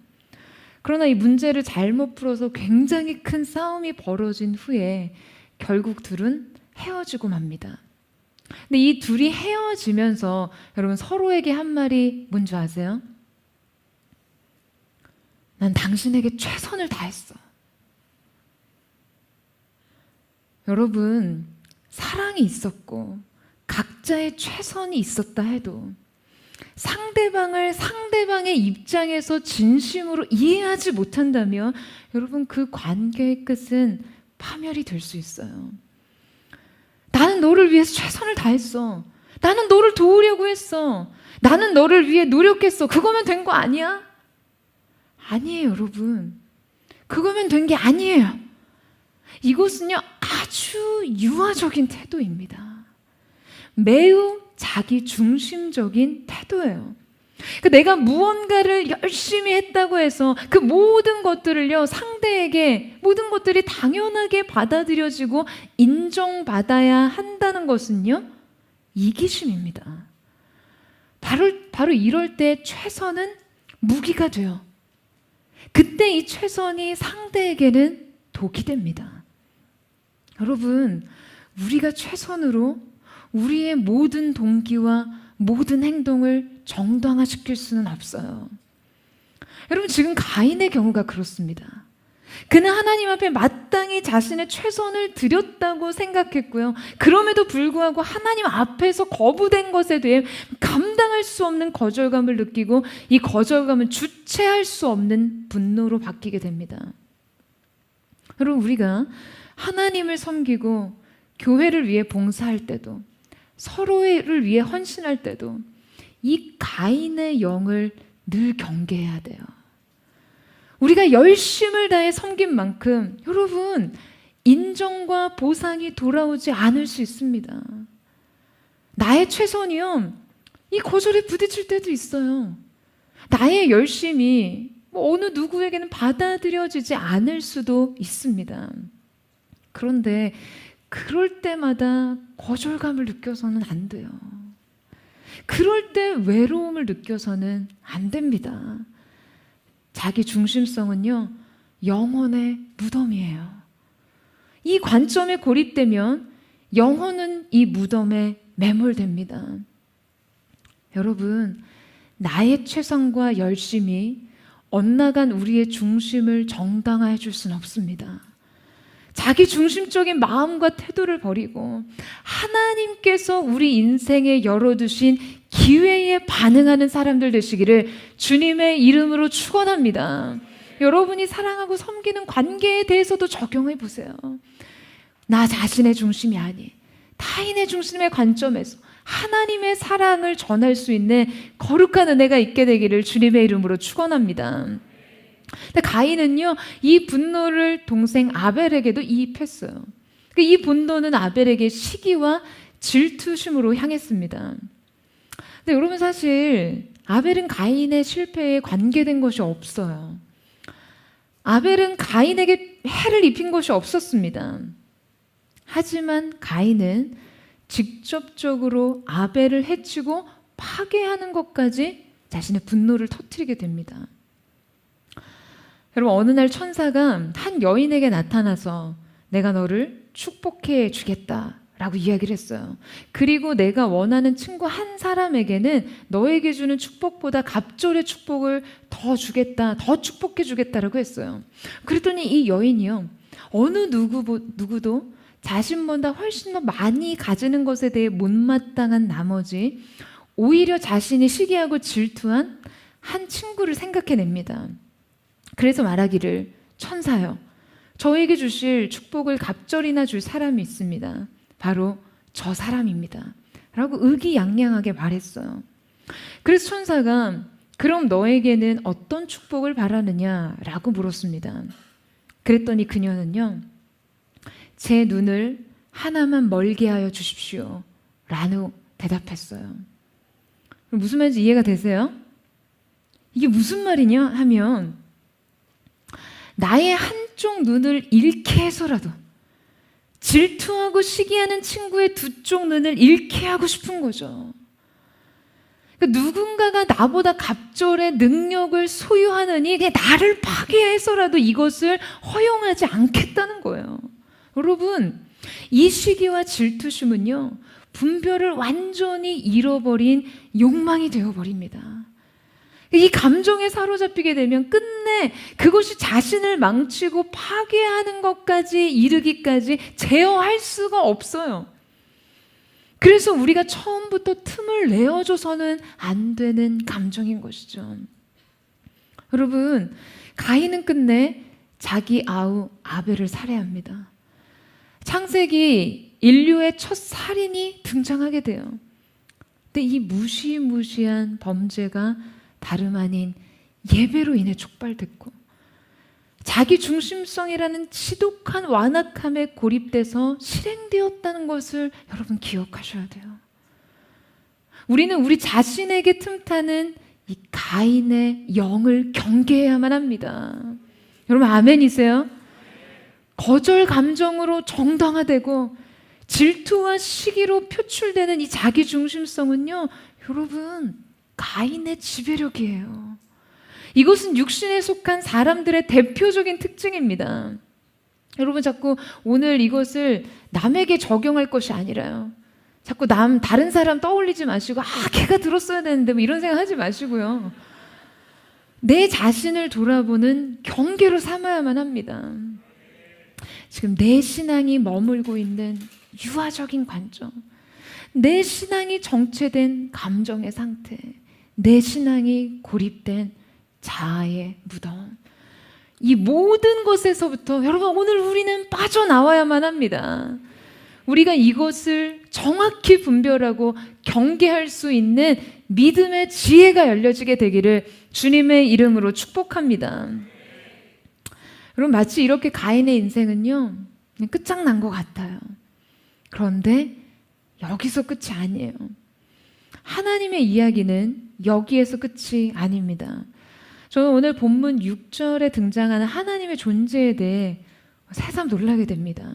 그러나 이 문제를 잘못 풀어서 굉장히 큰 싸움이 벌어진 후에 결국 둘은 헤어지고 맙니다. 근데 이 둘이 헤어지면서 여러분 서로에게 한 말이 뭔지 아세요? 난 당신에게 최선을 다했어. 여러분, 사랑이 있었고 각자의 최선이 있었다 해도 상대방을 상대방의 입장에서 진심으로 이해하지 못한다면 여러분 그 관계의 끝은 파멸이 될 수 있어요. 나는 너를 위해서 최선을 다했어. 나는 너를 도우려고 했어. 나는 너를 위해 노력했어. 그거면 된 거 아니야? 아니에요, 여러분. 그거면 된 게 아니에요. 이것은요, 아주 유아적인 태도입니다. 매우 자기 중심적인 태도예요. 그러니까 내가 무언가를 열심히 했다고 해서 그 모든 것들을요, 상대에게 모든 것들이 당연하게 받아들여지고 인정받아야 한다는 것은요, 이기심입니다. 바로 이럴 때 최선은 무기가 돼요. 그때 이 최선이 상대에게는 독이 됩니다. 여러분, 우리가 최선으로 우리의 모든 동기와 모든 행동을 정당화시킬 수는 없어요. 여러분, 지금 가인의 경우가 그렇습니다. 그는 하나님 앞에 마땅히 자신의 최선을 드렸다고 생각했고요. 그럼에도 불구하고 하나님 앞에서 거부된 것에 대해 감당할 수 없는 거절감을 느끼고 이 거절감은 주체할 수 없는 분노로 바뀌게 됩니다. 여러분, 우리가 하나님을 섬기고 교회를 위해 봉사할 때도 서로를 위해 헌신할 때도 이 가인의 영을 늘 경계해야 돼요. 우리가 열심을 다해 섬긴 만큼 여러분 인정과 보상이 돌아오지 않을 수 있습니다. 나의 최선이요, 이 거절에 부딪힐 때도 있어요. 나의 열심이 어느 누구에게는 받아들여지지 않을 수도 있습니다. 그런데 그럴 때마다 거절감을 느껴서는 안 돼요. 그럴 때 외로움을 느껴서는 안 됩니다. 자기 중심성은요, 영혼의 무덤이에요. 이 관점에 고립되면 영혼은 이 무덤에 매몰됩니다. 여러분, 나의 최선과 열심이 엇나간 우리의 중심을 정당화해 줄 수는 없습니다. 자기 중심적인 마음과 태도를 버리고 하나님께서 우리 인생에 열어두신 기회에 반응하는 사람들 되시기를 주님의 이름으로 축원합니다. 여러분이 사랑하고 섬기는 관계에 대해서도 적용해 보세요. 나 자신의 중심이 아닌 타인의 중심의 관점에서 하나님의 사랑을 전할 수 있는 거룩한 은혜가 있게 되기를 주님의 이름으로 축원합니다. 근데 가인은요, 이 분노를 동생 아벨에게도 이입했어요. 이 분노는 아벨에게 시기와 질투심으로 향했습니다. 근데 여러분, 사실 아벨은 가인의 실패에 관계된 것이 없어요. 아벨은 가인에게 해를 입힌 것이 없었습니다. 하지만 가인은 직접적으로 아벨을 해치고 파괴하는 것까지 자신의 분노를 터뜨리게 됩니다. 여러분, 어느 날 천사가 한 여인에게 나타나서 내가 너를 축복해 주겠다라고 이야기를 했어요. 그리고 내가 원하는 친구 한 사람에게는 너에게 주는 축복보다 갑절의 축복을 더 주겠다, 더 축복해 주겠다라고 했어요. 그랬더니 이 여인이요, 어느 누구도 자신보다 훨씬 더 많이 가지는 것에 대해 못마땅한 나머지 오히려 자신이 시기하고 질투한 한 친구를 생각해냅니다. 그래서 말하기를, 천사여, 저에게 주실 축복을 갑절이나 줄 사람이 있습니다. 바로 저 사람입니다. 라고 의기양양하게 말했어요. 그래서 천사가 그럼 너에게는 어떤 축복을 바라느냐? 라고 물었습니다. 그랬더니 그녀는요, 제 눈을 하나만 멀게 하여 주십시오. 라고 대답했어요. 무슨 말인지 이해가 되세요? 이게 무슨 말이냐 하면 나의 한쪽 눈을 잃게 해서라도 질투하고 시기하는 친구의 두 쪽 눈을 잃게 하고 싶은 거죠. 그러니까 누군가가 나보다 갑절의 능력을 소유하느니 그냥 나를 파괴해서라도 이것을 허용하지 않겠다는 거예요. 여러분, 이 시기와 질투심은요, 분별을 완전히 잃어버린 욕망이 되어버립니다. 이 감정에 사로잡히게 되면 끝내 그것이 자신을 망치고 파괴하는 것까지 이르기까지 제어할 수가 없어요. 그래서 우리가 처음부터 틈을 내어줘서는 안 되는 감정인 것이죠. 여러분, 가인은 끝내 자기 아우 아벨을 살해합니다. 창세기 인류의 첫 살인이 등장하게 돼요. 근데 이 무시무시한 범죄가 다름 아닌 예배로 인해 촉발됐고, 자기 중심성이라는 지독한 완악함에 고립돼서 실행되었다는 것을 여러분 기억하셔야 돼요. 우리는 우리 자신에게 틈타는 이 가인의 영을 경계해야만 합니다. 여러분 아멘이세요? 거절 감정으로 정당화되고 질투와 시기로 표출되는 이 자기 중심성은요, 여러분 가인의 지배력이에요. 이것은 육신에 속한 사람들의 대표적인 특징입니다. 여러분 자꾸 오늘 이것을 남에게 적용할 것이 아니라요, 자꾸 다른 사람 떠올리지 마시고 걔가 들었어야 되는데 뭐 이런 생각 하지 마시고요, 내 자신을 돌아보는 경계로 삼아야만 합니다. 지금 내 신앙이 머물고 있는 유아적인 관점, 내 신앙이 정체된 감정의 상태, 내 신앙이 고립된 자아의 무덤, 이 모든 것에서부터 여러분 오늘 우리는 빠져나와야만 합니다. 우리가 이것을 정확히 분별하고 경계할 수 있는 믿음의 지혜가 열려지게 되기를 주님의 이름으로 축복합니다. 여러분 마치 이렇게 가인의 인생은요 그냥 끝장난 것 같아요. 그런데 여기서 끝이 아니에요. 하나님의 이야기는 여기에서 끝이 아닙니다. 저는 오늘 본문 6절에 등장하는 하나님의 존재에 대해 새삼 놀라게 됩니다.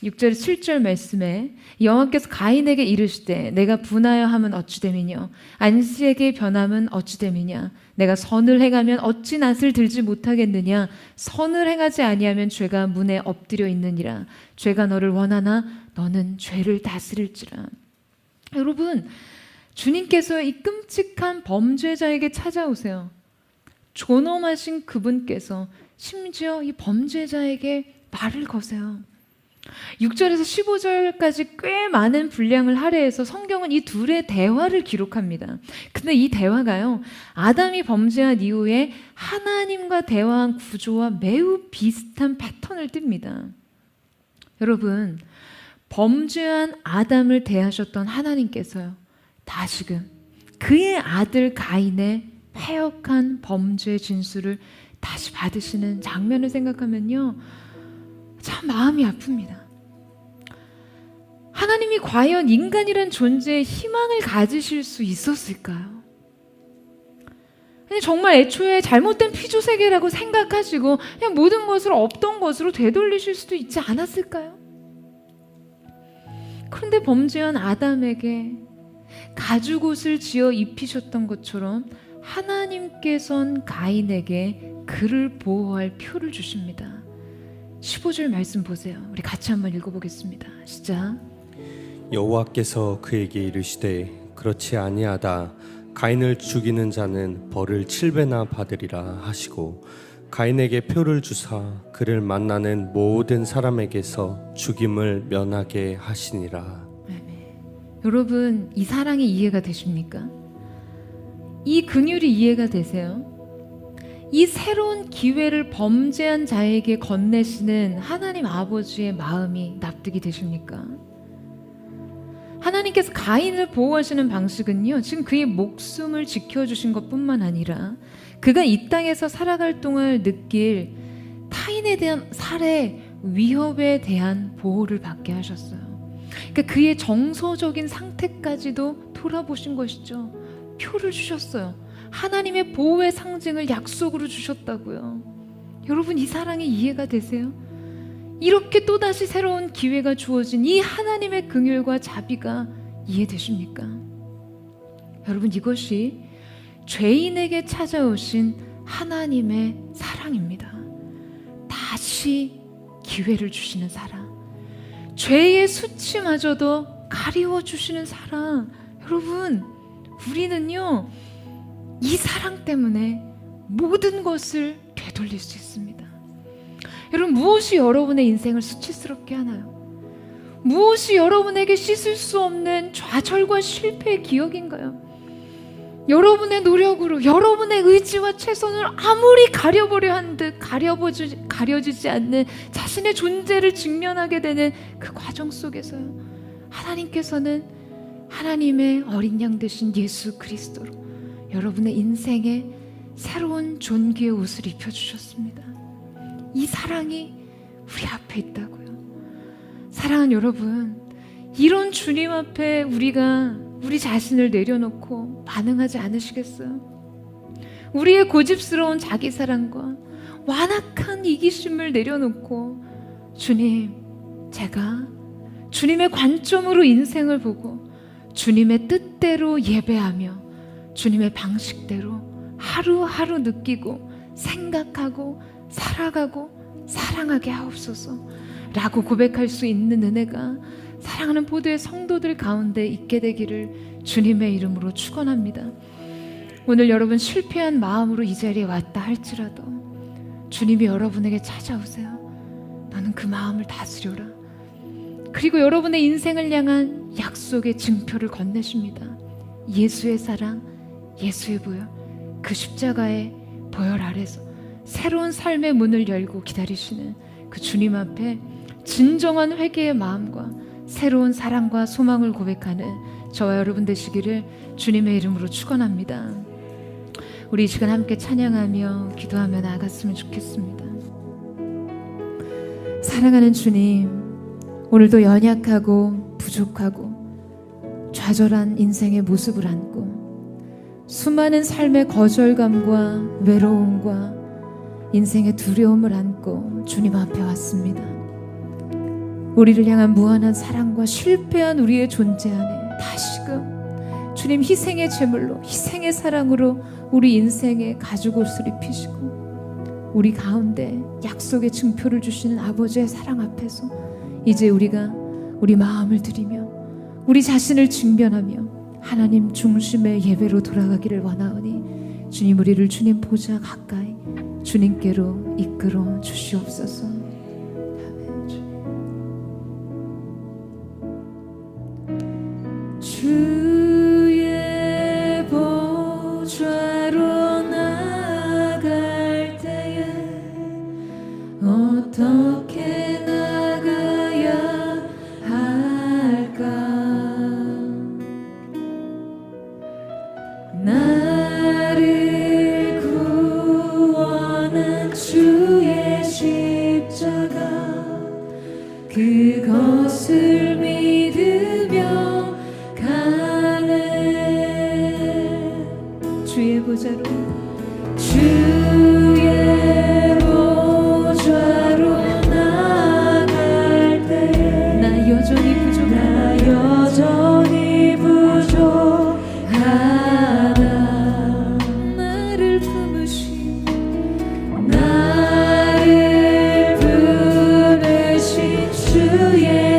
6절 7절 말씀에 여호와께서 가인에게 이르시되 내가 분하여 함은 어찌 됨이뇨 안식에 변함은 어찌 됨이냐 내가 선을 행하면 어찌 낫을 들지 못하겠느냐 선을 행하지 아니하면 죄가 문에 엎드려 있느니라 죄가 너를 원하나 너는 죄를 다스릴지라. 여러분 주님께서 이 끔찍한 범죄자에게 찾아오세요. 존엄하신 그분께서 심지어 이 범죄자에게 말을 거세요. 6절에서 15절까지 꽤 많은 분량을 할애해서 성경은 이 둘의 대화를 기록합니다. 근데 이 대화가요, 아담이 범죄한 이후에 하나님과 대화한 구조와 매우 비슷한 패턴을 띱니다. 여러분, 범죄한 아담을 대하셨던 하나님께서요, 다시금 그의 아들 가인의 패역한 범죄 진술을 다시 받으시는 장면을 생각하면요, 참 마음이 아픕니다. 하나님이 과연 인간이란 존재에 희망을 가지실 수 있었을까요? 정말 애초에 잘못된 피조세계라고 생각하시고 그냥 모든 것을 없던 것으로 되돌리실 수도 있지 않았을까요? 그런데 범죄한 아담에게 가죽옷을 지어 입히셨던 것처럼 하나님께서는 가인에게 그를 보호할 표를 주십니다. 15절 말씀 보세요. 우리 같이 한번 읽어보겠습니다. 시작. 여호와께서 그에게 이르시되 그렇지 아니하다 가인을 죽이는 자는 벌을 7배나 받으리라 하시고 가인에게 표를 주사 그를 만나는 모든 사람에게서 죽임을 면하게 하시니라. 여러분 이 사랑이 이해가 되십니까? 이 긍휼이 이해가 되세요? 이 새로운 기회를 범죄한 자에게 건네시는 하나님 아버지의 마음이 납득이 되십니까? 하나님께서 가인을 보호하시는 방식은요, 지금 그의 목숨을 지켜주신 것뿐만 아니라 그가 이 땅에서 살아갈 동안 느낄 타인에 대한 살해, 위협에 대한 보호를 받게 하셨어요. 그러니까 그의 정서적인 상태까지도 돌아보신 것이죠. 표를 주셨어요. 하나님의 보호의 상징을 약속으로 주셨다고요. 여러분, 이 사랑이 이해가 되세요? 이렇게 또다시 새로운 기회가 주어진 이 하나님의 긍휼과 자비가 이해되십니까? 여러분, 이것이 죄인에게 찾아오신 하나님의 사랑입니다. 다시 기회를 주시는 사랑, 죄의 수치마저도 가리워 주시는 사랑. 여러분, 우리는요, 이 사랑 때문에 모든 것을 되돌릴 수 있습니다. 여러분, 무엇이 여러분의 인생을 수치스럽게 하나요? 무엇이 여러분에게 씻을 수 없는 좌절과 실패의 기억인가요? 여러분의 노력으로, 여러분의 의지와 최선을 아무리 가려보려 한 듯 가려지지 않는 자신의 존재를 직면하게 되는 그 과정 속에서요, 하나님께서는 하나님의 어린 양 되신 예수 그리스도로 여러분의 인생에 새로운 존귀의 옷을 입혀주셨습니다. 이 사랑이 우리 앞에 있다고요. 사랑하는 여러분, 이런 주님 앞에 우리가 우리 자신을 내려놓고 반응하지 않으시겠어요? 우리의 고집스러운 자기 사랑과 완악한 이기심을 내려놓고, 주님, 제가 주님의 관점으로 인생을 보고 주님의 뜻대로 예배하며 주님의 방식대로 하루하루 느끼고 생각하고 살아가고 사랑하게 하옵소서 라고 고백할 수 있는 은혜가 사랑하는 포도의 성도들 가운데 있게 되기를 주님의 이름으로 축원합니다. 오늘 여러분 실패한 마음으로 이 자리에 왔다 할지라도 주님이 여러분에게 찾아오세요. 너는 그 마음을 다스려라. 그리고 여러분의 인생을 향한 약속의 증표를 건네십니다. 예수의 사랑, 예수의 보혈, 그 십자가의 보혈 아래서 새로운 삶의 문을 열고 기다리시는 그 주님 앞에 진정한 회개의 마음과 새로운 사랑과 소망을 고백하는 저와 여러분 되시기를 주님의 이름으로 축원합니다. 우리 이 시간 함께 찬양하며 기도하며 나아갔으면 좋겠습니다. 사랑하는 주님, 오늘도 연약하고 부족하고 좌절한 인생의 모습을 안고 수많은 삶의 거절감과 외로움과 인생의 두려움을 안고 주님 앞에 왔습니다. 우리를 향한 무한한 사랑과 실패한 우리의 존재 안에 다시금 주님 희생의 제물로, 희생의 사랑으로 우리 인생에 가죽옷을 입히시고 우리 가운데 약속의 증표를 주시는 아버지의 사랑 앞에서 이제 우리가 우리 마음을 드리며 우리 자신을 직면하며 하나님 중심의 예배로 돌아가기를 원하오니 주님, 우리를 주님 보좌 가까이 주님께로 이끌어 주시옵소서. 주의 보좌로 나아갈 때에 어떻게 나가야 할까? 나를 구원한 주의 십자가, 그것을 믿으며 가네. 주의 보좌로, 주의 보좌로 나아갈 때 나 여전히 부족하다. 나를 품으신 주의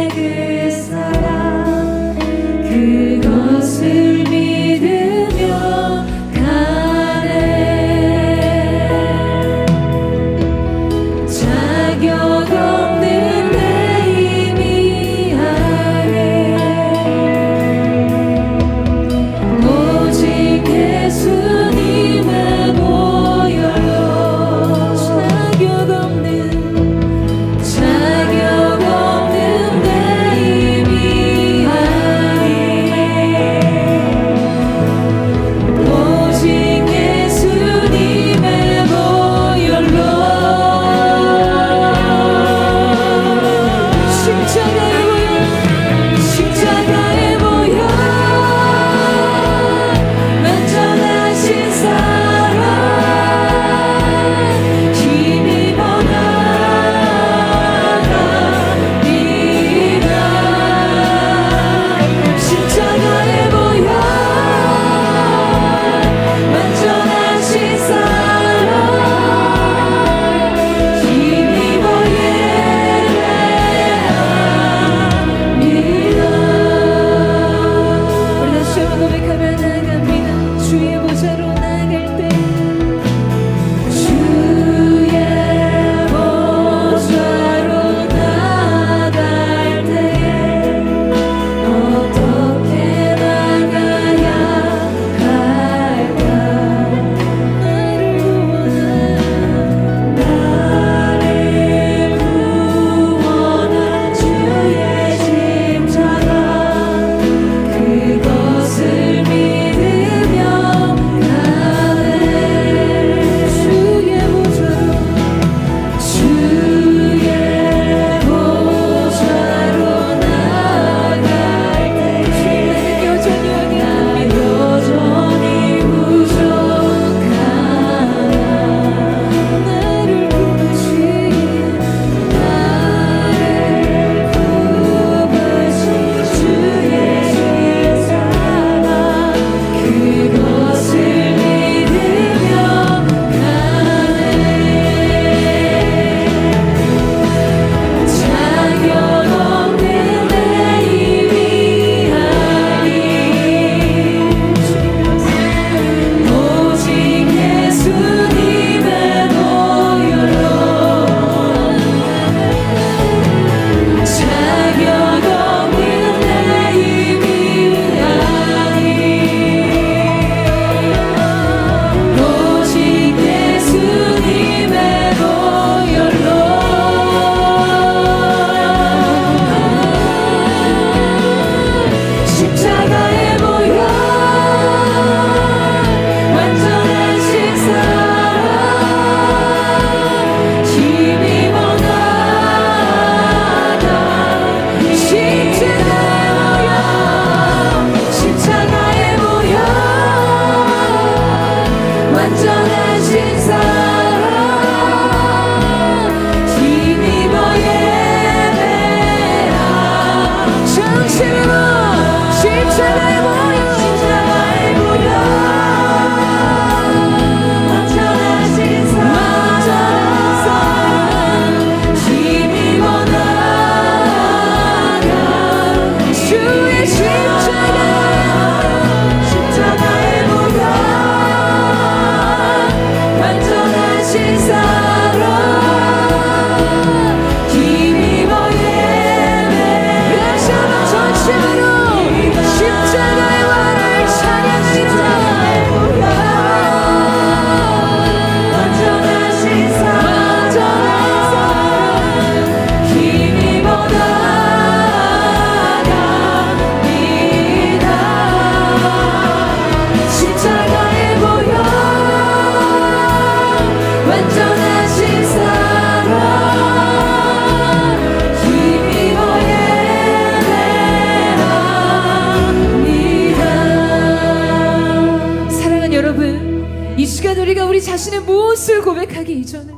것을 고백하기 이전에,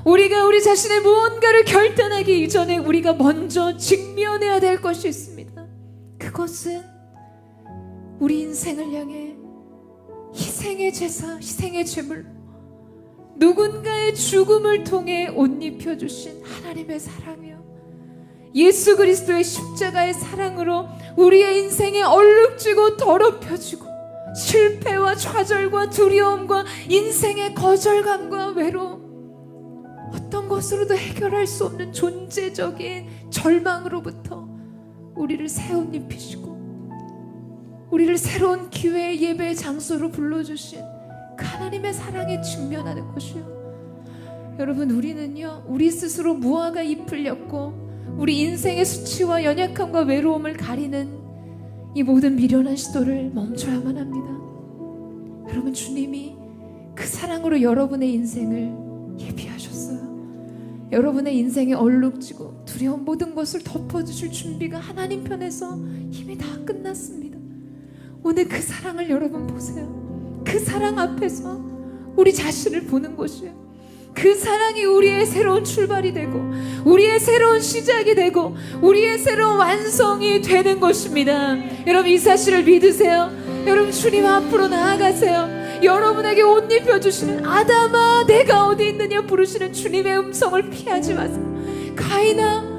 우리가 우리 자신의 무언가를 결단하기 이전에 우리가 먼저 직면해야 될 것이 있습니다. 그것은 우리 인생을 향해 희생의 제사, 희생의 제물, 누군가의 죽음을 통해 옷 입혀주신 하나님의 사랑이요, 예수 그리스도의 십자가의 사랑으로 우리의 인생에 얼룩지고 더럽혀지고 실패와 좌절과 두려움과 인생의 거절감과 외로움, 어떤 것으로도 해결할 수 없는 존재적인 절망으로부터 우리를 새 옷 입히시고 우리를 새로운 기회의 예배의 장소로 불러주신 그 하나님의 사랑에 직면하는 것이요. 여러분, 우리는요, 우리 스스로 무화과 잎을 엮고 우리 인생의 수치와 연약함과 외로움을 가리는 이 모든 미련한 시도를 멈춰야만 합니다. 여러분, 주님이 그 사랑으로 여러분의 인생을 예비하셨어요. 여러분의 인생에 얼룩지고 두려운 모든 것을 덮어주실 준비가 하나님 편에서 이미 다 끝났습니다. 오늘 그 사랑을 여러분 보세요. 그 사랑 앞에서 우리 자신을 보는 것이에요. 그 사랑이 우리의 새로운 출발이 되고 우리의 새로운 시작이 되고 우리의 새로운 완성이 되는 것입니다. 여러분, 이 사실을 믿으세요. 여러분, 주님 앞으로 나아가세요. 여러분에게 옷 입혀주시는, 아담아 내가 어디 있느냐 부르시는 주님의 음성을 피하지 마세요. 가인아,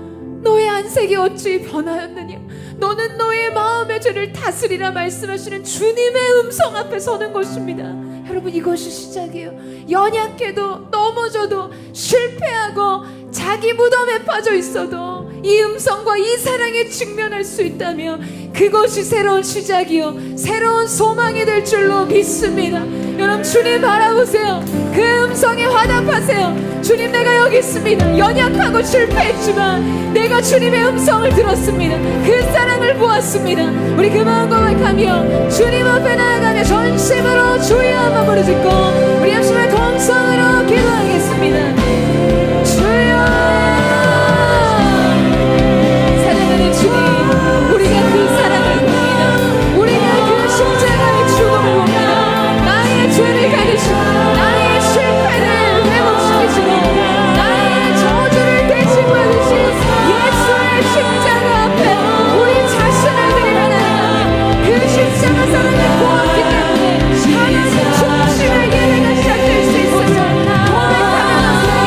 너의 안색이 어찌 변하였느냐, 너는 너의 마음의 죄를 다스리라 말씀하시는 주님의 음성 앞에 서는 것입니다. 여러분, 이것이 시작이에요. 연약해도 넘어져도 실패하고 자기 무덤에 빠져 있어도 이 음성과 이 사랑에 직면할 수 있다면 그것이 새로운 시작이요, 새로운 소망이 될 줄로 믿습니다. 여러분, 주님 바라보세요. 그 음성에 화답하세요. 주님, 내가 여기 있습니다. 연약하고 실패했지만 내가 주님의 음성을 들었습니다. 그 사랑을 보았습니다. 우리 그 마음 고백하며 주님 앞에 나아가며 전심으로 주여 한번 부르짖고 우리 합심의 동성으로 기도하겠습니다. 주여, 사랑하는 주님, 우리가 그 사랑을 봅니다. 우리가 그 십자가의 죽음을 봅니다. 나의 죄를 가리시고 나의 실패를 회복시키시고 나의 저주를 대신 받으신 예수의 십자가 앞에 우리 자신을 드리는 하나님, 그 십자가 사랑을 보았기 때문에 하나님 중심의 예배가 시작될 수 있어서 고백하며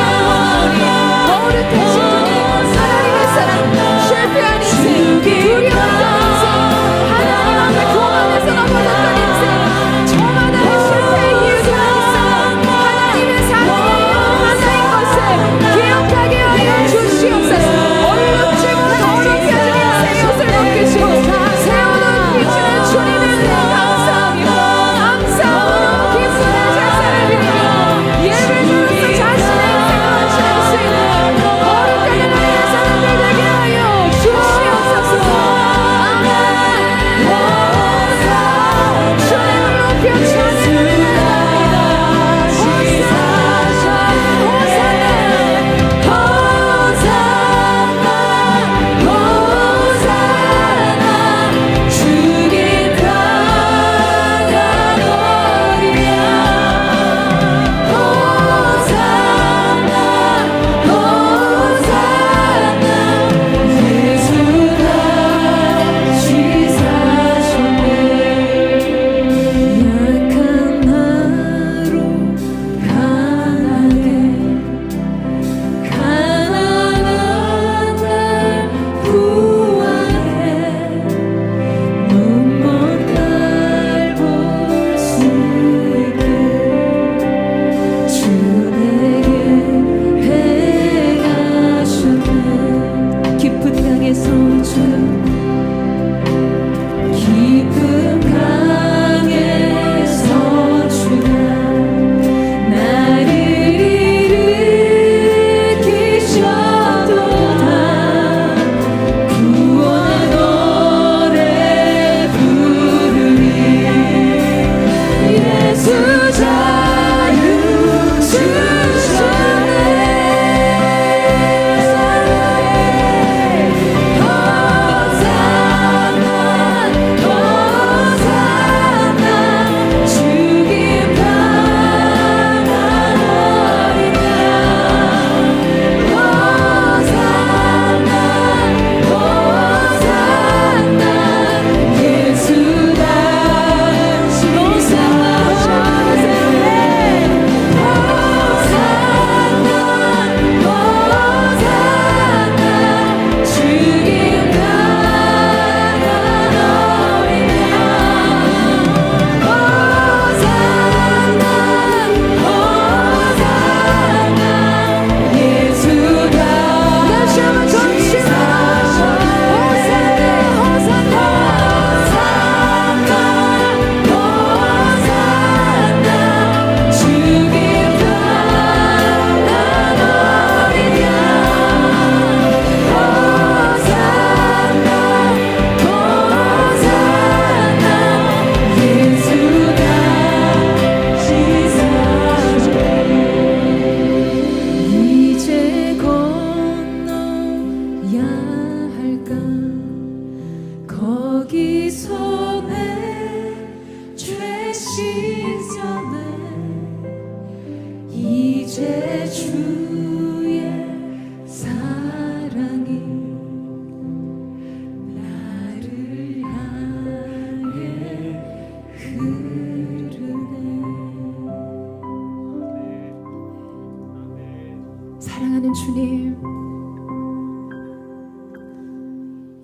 주님,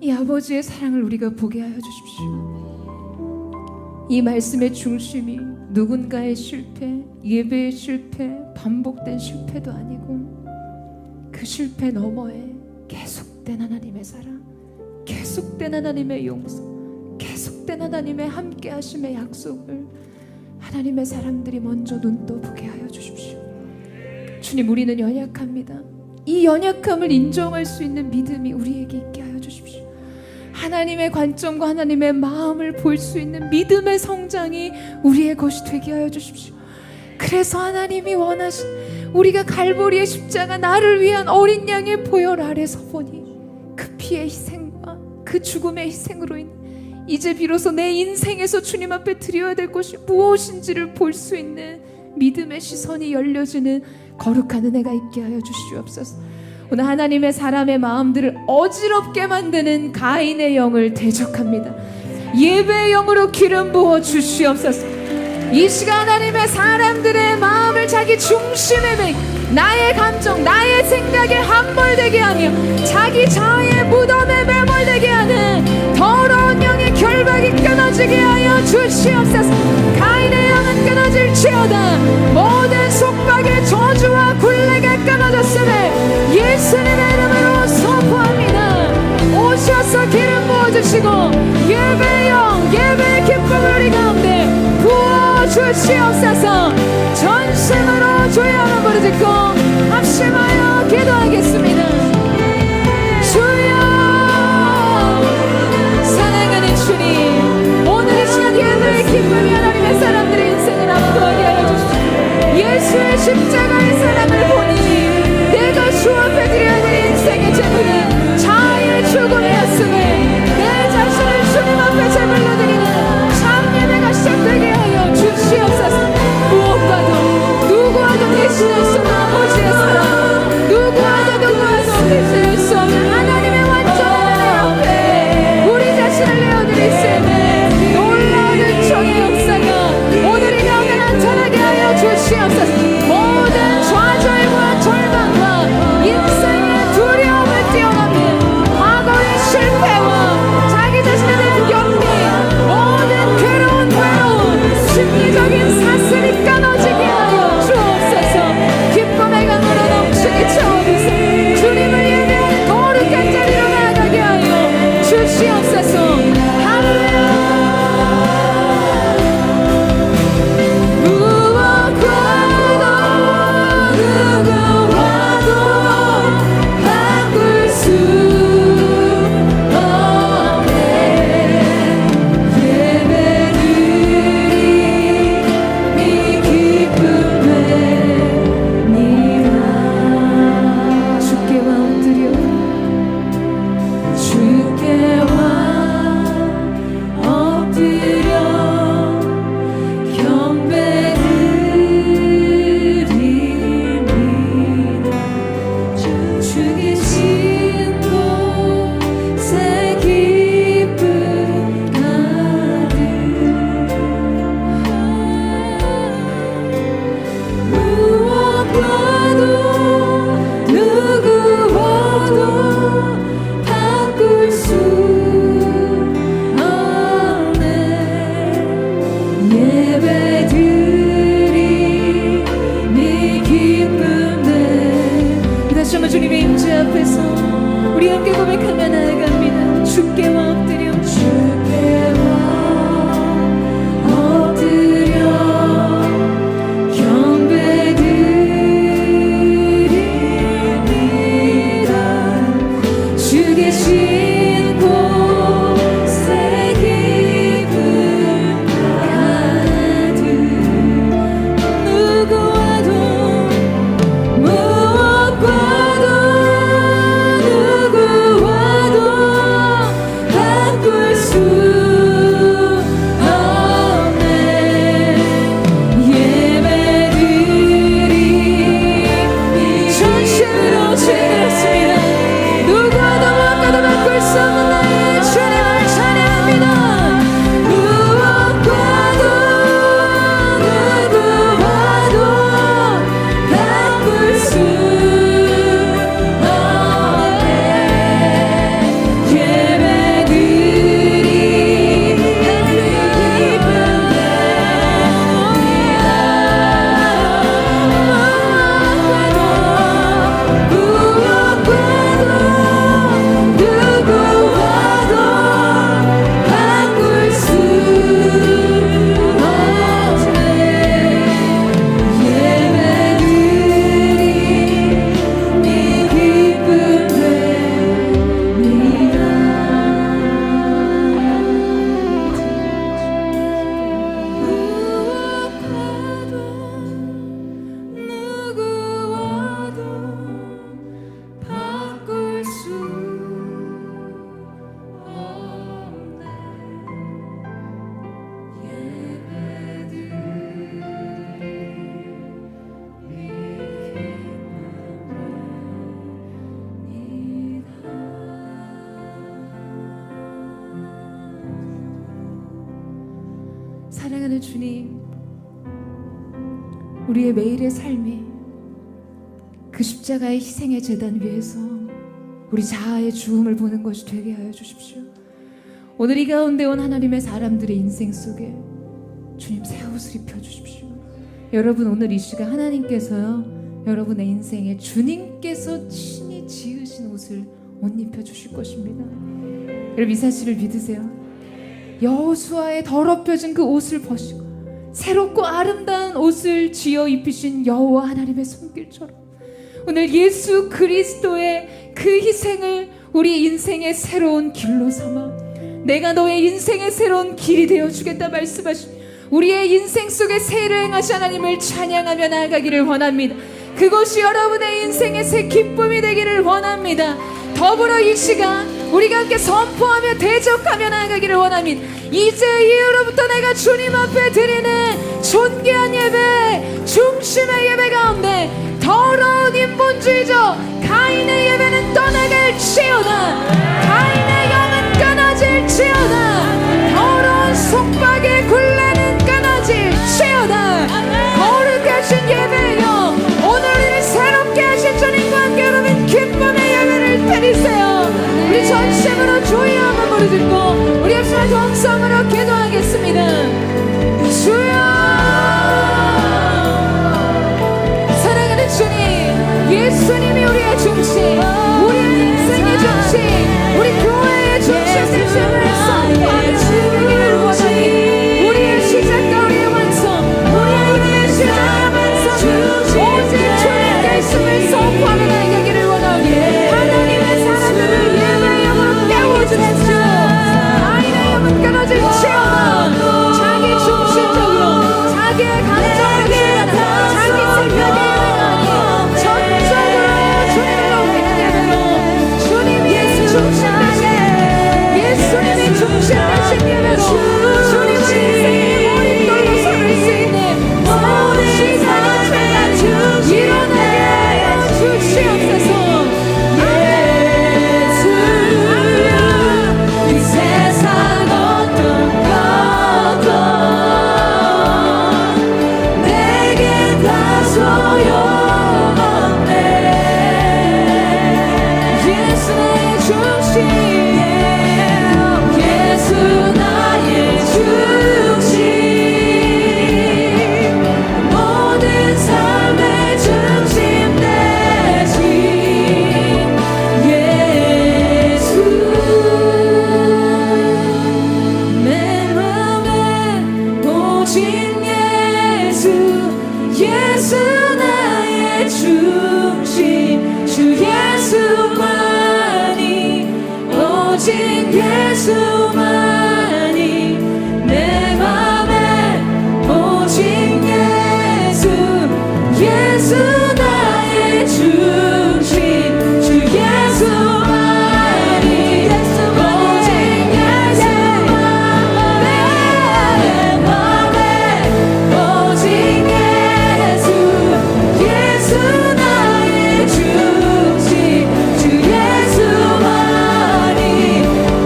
이 아버지의 사랑을 우리가 보게 하여 주십시오. 이 말씀의 중심이 누군가의 실패, 예배의 실패, 반복된 실패도 아니고 그 실패 너머에 계속된 하나님의 사랑, 계속된 하나님의 용서, 계속된 하나님의 함께 하심의 약속을 하나님의 사람들이 먼저 눈떠보게 하여 주십시오. 주님, 우리는 연약합니다. 이 연약함을 인정할 수 있는 믿음이 우리에게 있게 하여 주십시오. 하나님의 관점과 하나님의 마음을 볼 수 있는 믿음의 성장이 우리의 것이 되게 하여 주십시오. 그래서 하나님이 원하신 우리가 갈보리의 십자가, 나를 위한 어린 양의 보혈 아래 서보니 그 피의 희생과 그 죽음의 희생으로 인해 이제 비로소 내 인생에서 주님 앞에 드려야 될 것이 무엇인지를 볼 수 있는 믿음의 시선이 열려지는 거룩한 은혜가 있게 하여 주시옵소서. 오늘 하나님의 사람의 마음들을 어지럽게 만드는 가인의 영을 대적합니다. 예배의 영으로 기름 부어 주시옵소서. 이 시간 하나님의 사람들의 마음을 자기 중심에 매, 나의 감정, 나의 생각에 함몰되게 하며 자기 자아의 무덤에 매몰되게 하는 더러운 영의 결박이 끊어지게 하여 주시옵소서. 가인의 영은 끊어질지어다. 모든 속박의 저주와 굴레가 끊어졌음을 예수님의 이름으로 선포합니다. 오셔서 기름 부어주시고 예배의 영, 예배의 기쁨을 우리 가운데 부어주시옵소서. 전심으로 주의 이름 부르짖고 합심하여 기도하겠습니다. 주여, 사랑하는 주님, 오늘 이 시간 예배의 기쁨이 하나님의 사람들의 인생을 앞서게 하여 주시옵소서. 예수의 십자가의 사랑을 보니 내가 주 앞에 드려야 될 인생의 제물은 자아의 죽음이었음을, 내 자신을 주님 앞에 제물로 드리는 참 예배가 시작되게 하여 주시옵소서. 무엇과도 누구와도 대신할 수 없는 아버지의 사랑, 누구와도 대신할 수 없는 하나님의 완전한 은혜 앞에 우리 자신을 내어드릴 수 있는 놀라운 은총의 역사가 오늘 이 가운데 나타나게 하여 주시옵소서. 모든 좌절과 절망과 인생의 두려움을 뛰어넘는 과거의 실패와 자기 자신에 대한 경계, 모든 괴로운 심리적인 사슬이 끊어지게 하여 주옵소서. 기쁨의 강으로 넘치게 채워주세요. 주님을 예배하는 거룩한 자리로 나아가게 하여 주시옵소서. 할렐루야. 주님의 임재 앞에서 우리 함께 고백하며 나아갑니다. 주께와 엎드려, 주께와 엎드려 경배드립니다. 주 계신 곳에 기쁨 가득, 누구와도 누구와도 바꿀 수 사랑하는 주님, 우리의 매일의 삶이 그 십자가의 희생의 제단 위에서 우리 자아의 죽음을 보는 것이 되게 하여 주십시오. 오늘 이 가운데 온 하나님의 사람들의 인생 속에 주님 새 옷을 입혀주십시오. 여러분, 오늘 이 시간 하나님께서요, 여러분의 인생에 주님께서 친히 지으신 옷을 옷 입혀주실 것입니다. 여러분, 이 사실을 믿으세요. 여호수아의 더럽혀진 그 옷을 벗시고 새롭고 아름다운 옷을 지어 입히신 여호와 하나님의 손길처럼 오늘 예수 그리스도의 그 희생을 우리 인생의 새로운 길로 삼아 내가 너의 인생의 새로운 길이 되어주겠다 말씀하신 우리의 인생 속에 새를 행하신 하나님을 찬양하며 나아가기를 원합니다. 그것이 여러분의 인생의 새 기쁨이 되기를 원합니다. 더불어 이 시간 우리가 함께 선포하며 대적하며 나아가기를 원합니다. 이제 이후로부터 내가 주님 앞에 드리는 존귀한 예배, 중심의 예배 가운데 더러운 인본주의적 가인의 예배는 떠나갈지어다. 가인의 영은 끊어질지어다. 더러운 속박의 굴레는 끊어질지어다. 거룩하신 예배여, 오늘 우리를 새롭게 하신 주님과 함께 여러분 기쁨의 예배를 드리세요. 우리 전심으로 주여 한번 부르 듣고 우리 합심한 동성으로 기도하겠습니다. 주여, 사랑하는 주님, 예수님이 우리의 중심, 우리의 인생의 중심, 우리 교회의 중심 되심을 선포하며 주기를 원하니 우리의 시작과 우리의 완성, 우리의 시작과 완성 오직 주님께 있음을 선포하며 나아가기를 원하오니 하나님의 사람들을 예배의 영으로 깨워주십시오. 아이의 영은 끊어질지어다. 자기 중심적으로 자기의 감정을 주관하고 자기 생각에 예배하니 전적으로 주님을 높이는 예배로, 주님이 중심 되신 예수님이 중심 되신 예배로 주님의 인생의 머릿돌로 서를 수 있는 모든 시간이 죄가 일어나게 하여 주시옵소서. 이 세상 어떤 것도 내게 다 소용없네. 예수 나의 중심, 예수 나의 중심, 모든 삶의 중심 대신 예수. 내 맘에 오직 예수, 예수 나의 중심, 주 예수만이, 오직 예수만이 내 맘에 오직 예수, 예수 나의 중심, 주 예수만이, 오직 예수만이 내 맘에 오직 예수, 예수 나의 중심, 주 예수만이,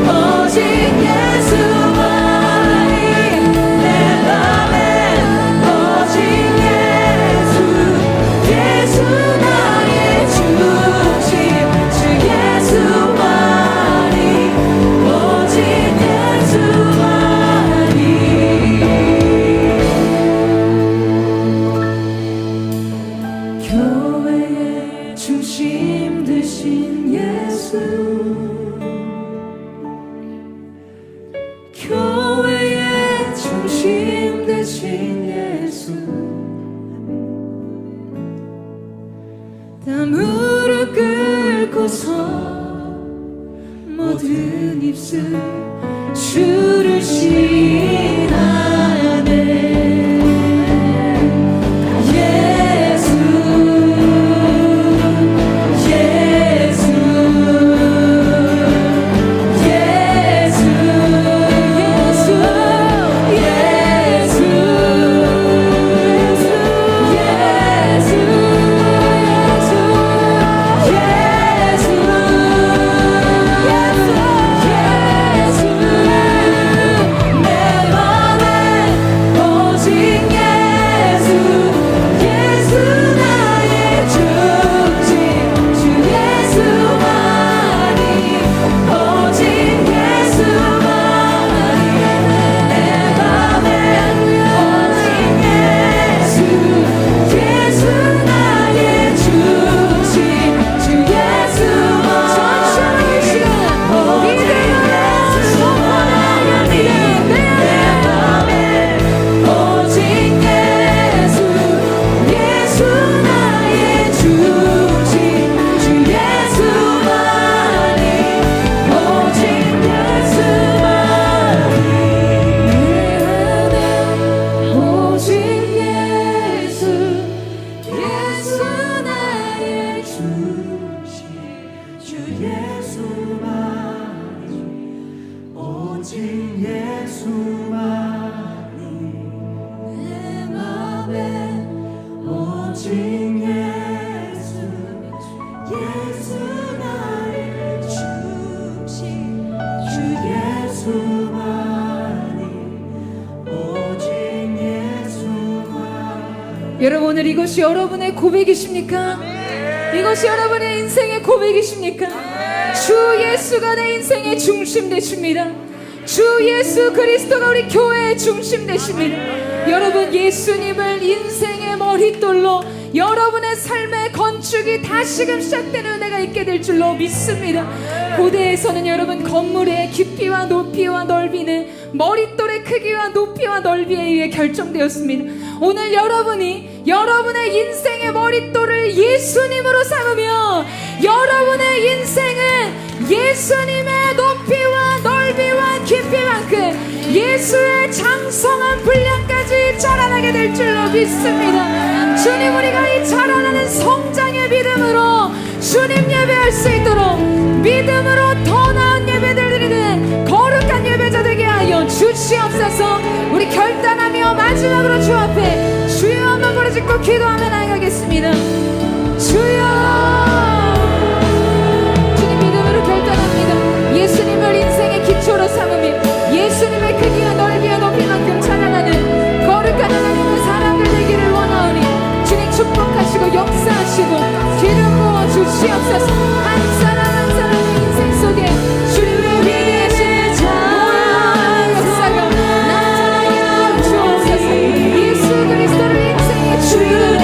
오직 예수만이 내 맘에 오직 예수, 예수 나의 중심, 주 예수만이, 오직 예수만이. 교회의 중심 되신 예수, 교회의 중심 되신 예수, 다 무릎 꿇고서 모든 입술 주를 신하네. 예수, 예수, 예수, 예수, 예수, 예수, 예수, 예수, 예수, 주 예수만이 오직 예수만이 내 맘에 오직 예수 나를 주신 주 예수만이 오직 예수만이. 여러분, 오늘 이것이 여러분의 고백이십니까? 이것이 여러분의 인생의 고백이십니까? 주 예수가 내 인생의 중심 되십니다. 주 예수 그리스도가 우리 교회의 중심 되십니다. 여러분, 예수님을 인생의 머릿돌로 여러분의 삶의 건축이 다시금 시작되는 은혜가 있게 될 줄로 믿습니다. 고대에서는 여러분, 건물의 깊이와 높이와 넓이는 머릿돌의 크기와 높이와 넓이에 의해 결정되었습니다. 오늘 여러분이 여러분의 인생의 머릿돌을 예수님으로 삼으며 여러분의 인생은 예수님의 높이와 넓이와 깊이만큼 예수의 장성한 분량까지 자라나게 될 줄로 믿습니다. 주님, 우리가 이 자라나는 성장의 믿음으로 주님 예배할 수 있도록 믿음으로 더 나은 예배들 드리는 거룩한 예배자 되게 하여 주시옵소서. 우리 결단하며 마지막으로 주 앞에 주여 한번 부르짖고 기도하며 나아가겠습니다. 주여, 주님 믿음으로 결단합니다. 예수님을 인생의 기초로 삼으며 예수님의 크기와 넓이와 높이만큼 찬양하는 거룩한 하나님의 사람들 되기를 원하오니 주님 축복하시고 역사하시고 기름 부어 주시옵소서. 한 사람 한 사람의 인생 속에 주님의 위대하신 모든 역사가 나타나게 주옵소서. 예수 그리스도를 인생의 주인으로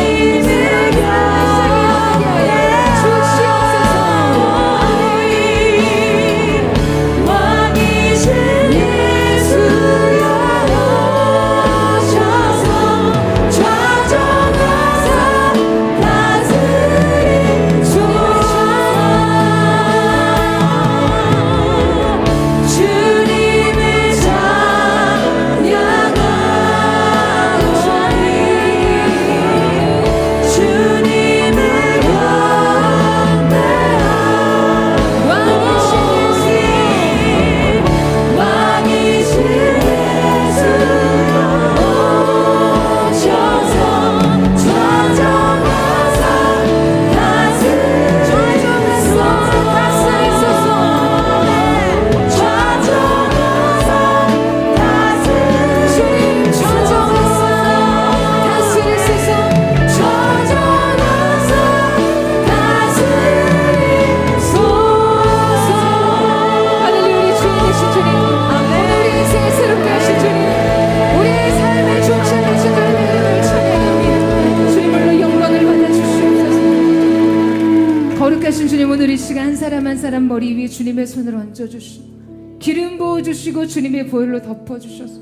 거룩하신 주님, 오늘 이 시간 한 사람 한 사람 머리 위에 주님의 손을 얹어주시고 기름 부어주시고 주님의 보혈로 덮어주셔서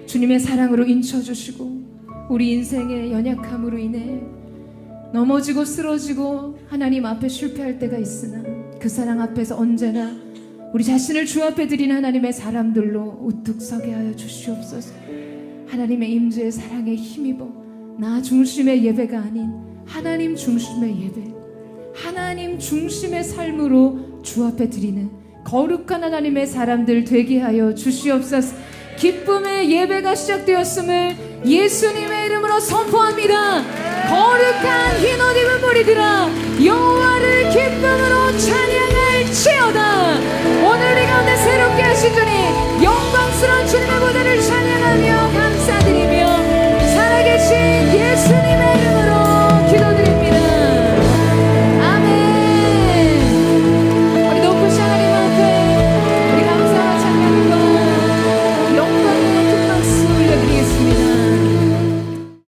주님의 사랑으로 인쳐주시고 우리 인생의 연약함으로 인해 넘어지고 쓰러지고 하나님 앞에 실패할 때가 있으나 그 사랑 앞에서 언제나 우리 자신을 주 앞에 드린 하나님의 사람들로 우뚝 서게 하여 주시옵소서. 하나님의 임재의 사랑에 힘입어 나 중심의 예배가 아닌 하나님 중심의 예배, 하나님 중심의 삶으로 주 앞에 드리는 거룩한 하나님의 사람들 되게 하여 주시옵소서. 기쁨의 예배가 시작되었음을 예수님의 이름으로 선포합니다. 거룩한 흰옷 입은 무리들아, 여호와를 기쁨으로 찬양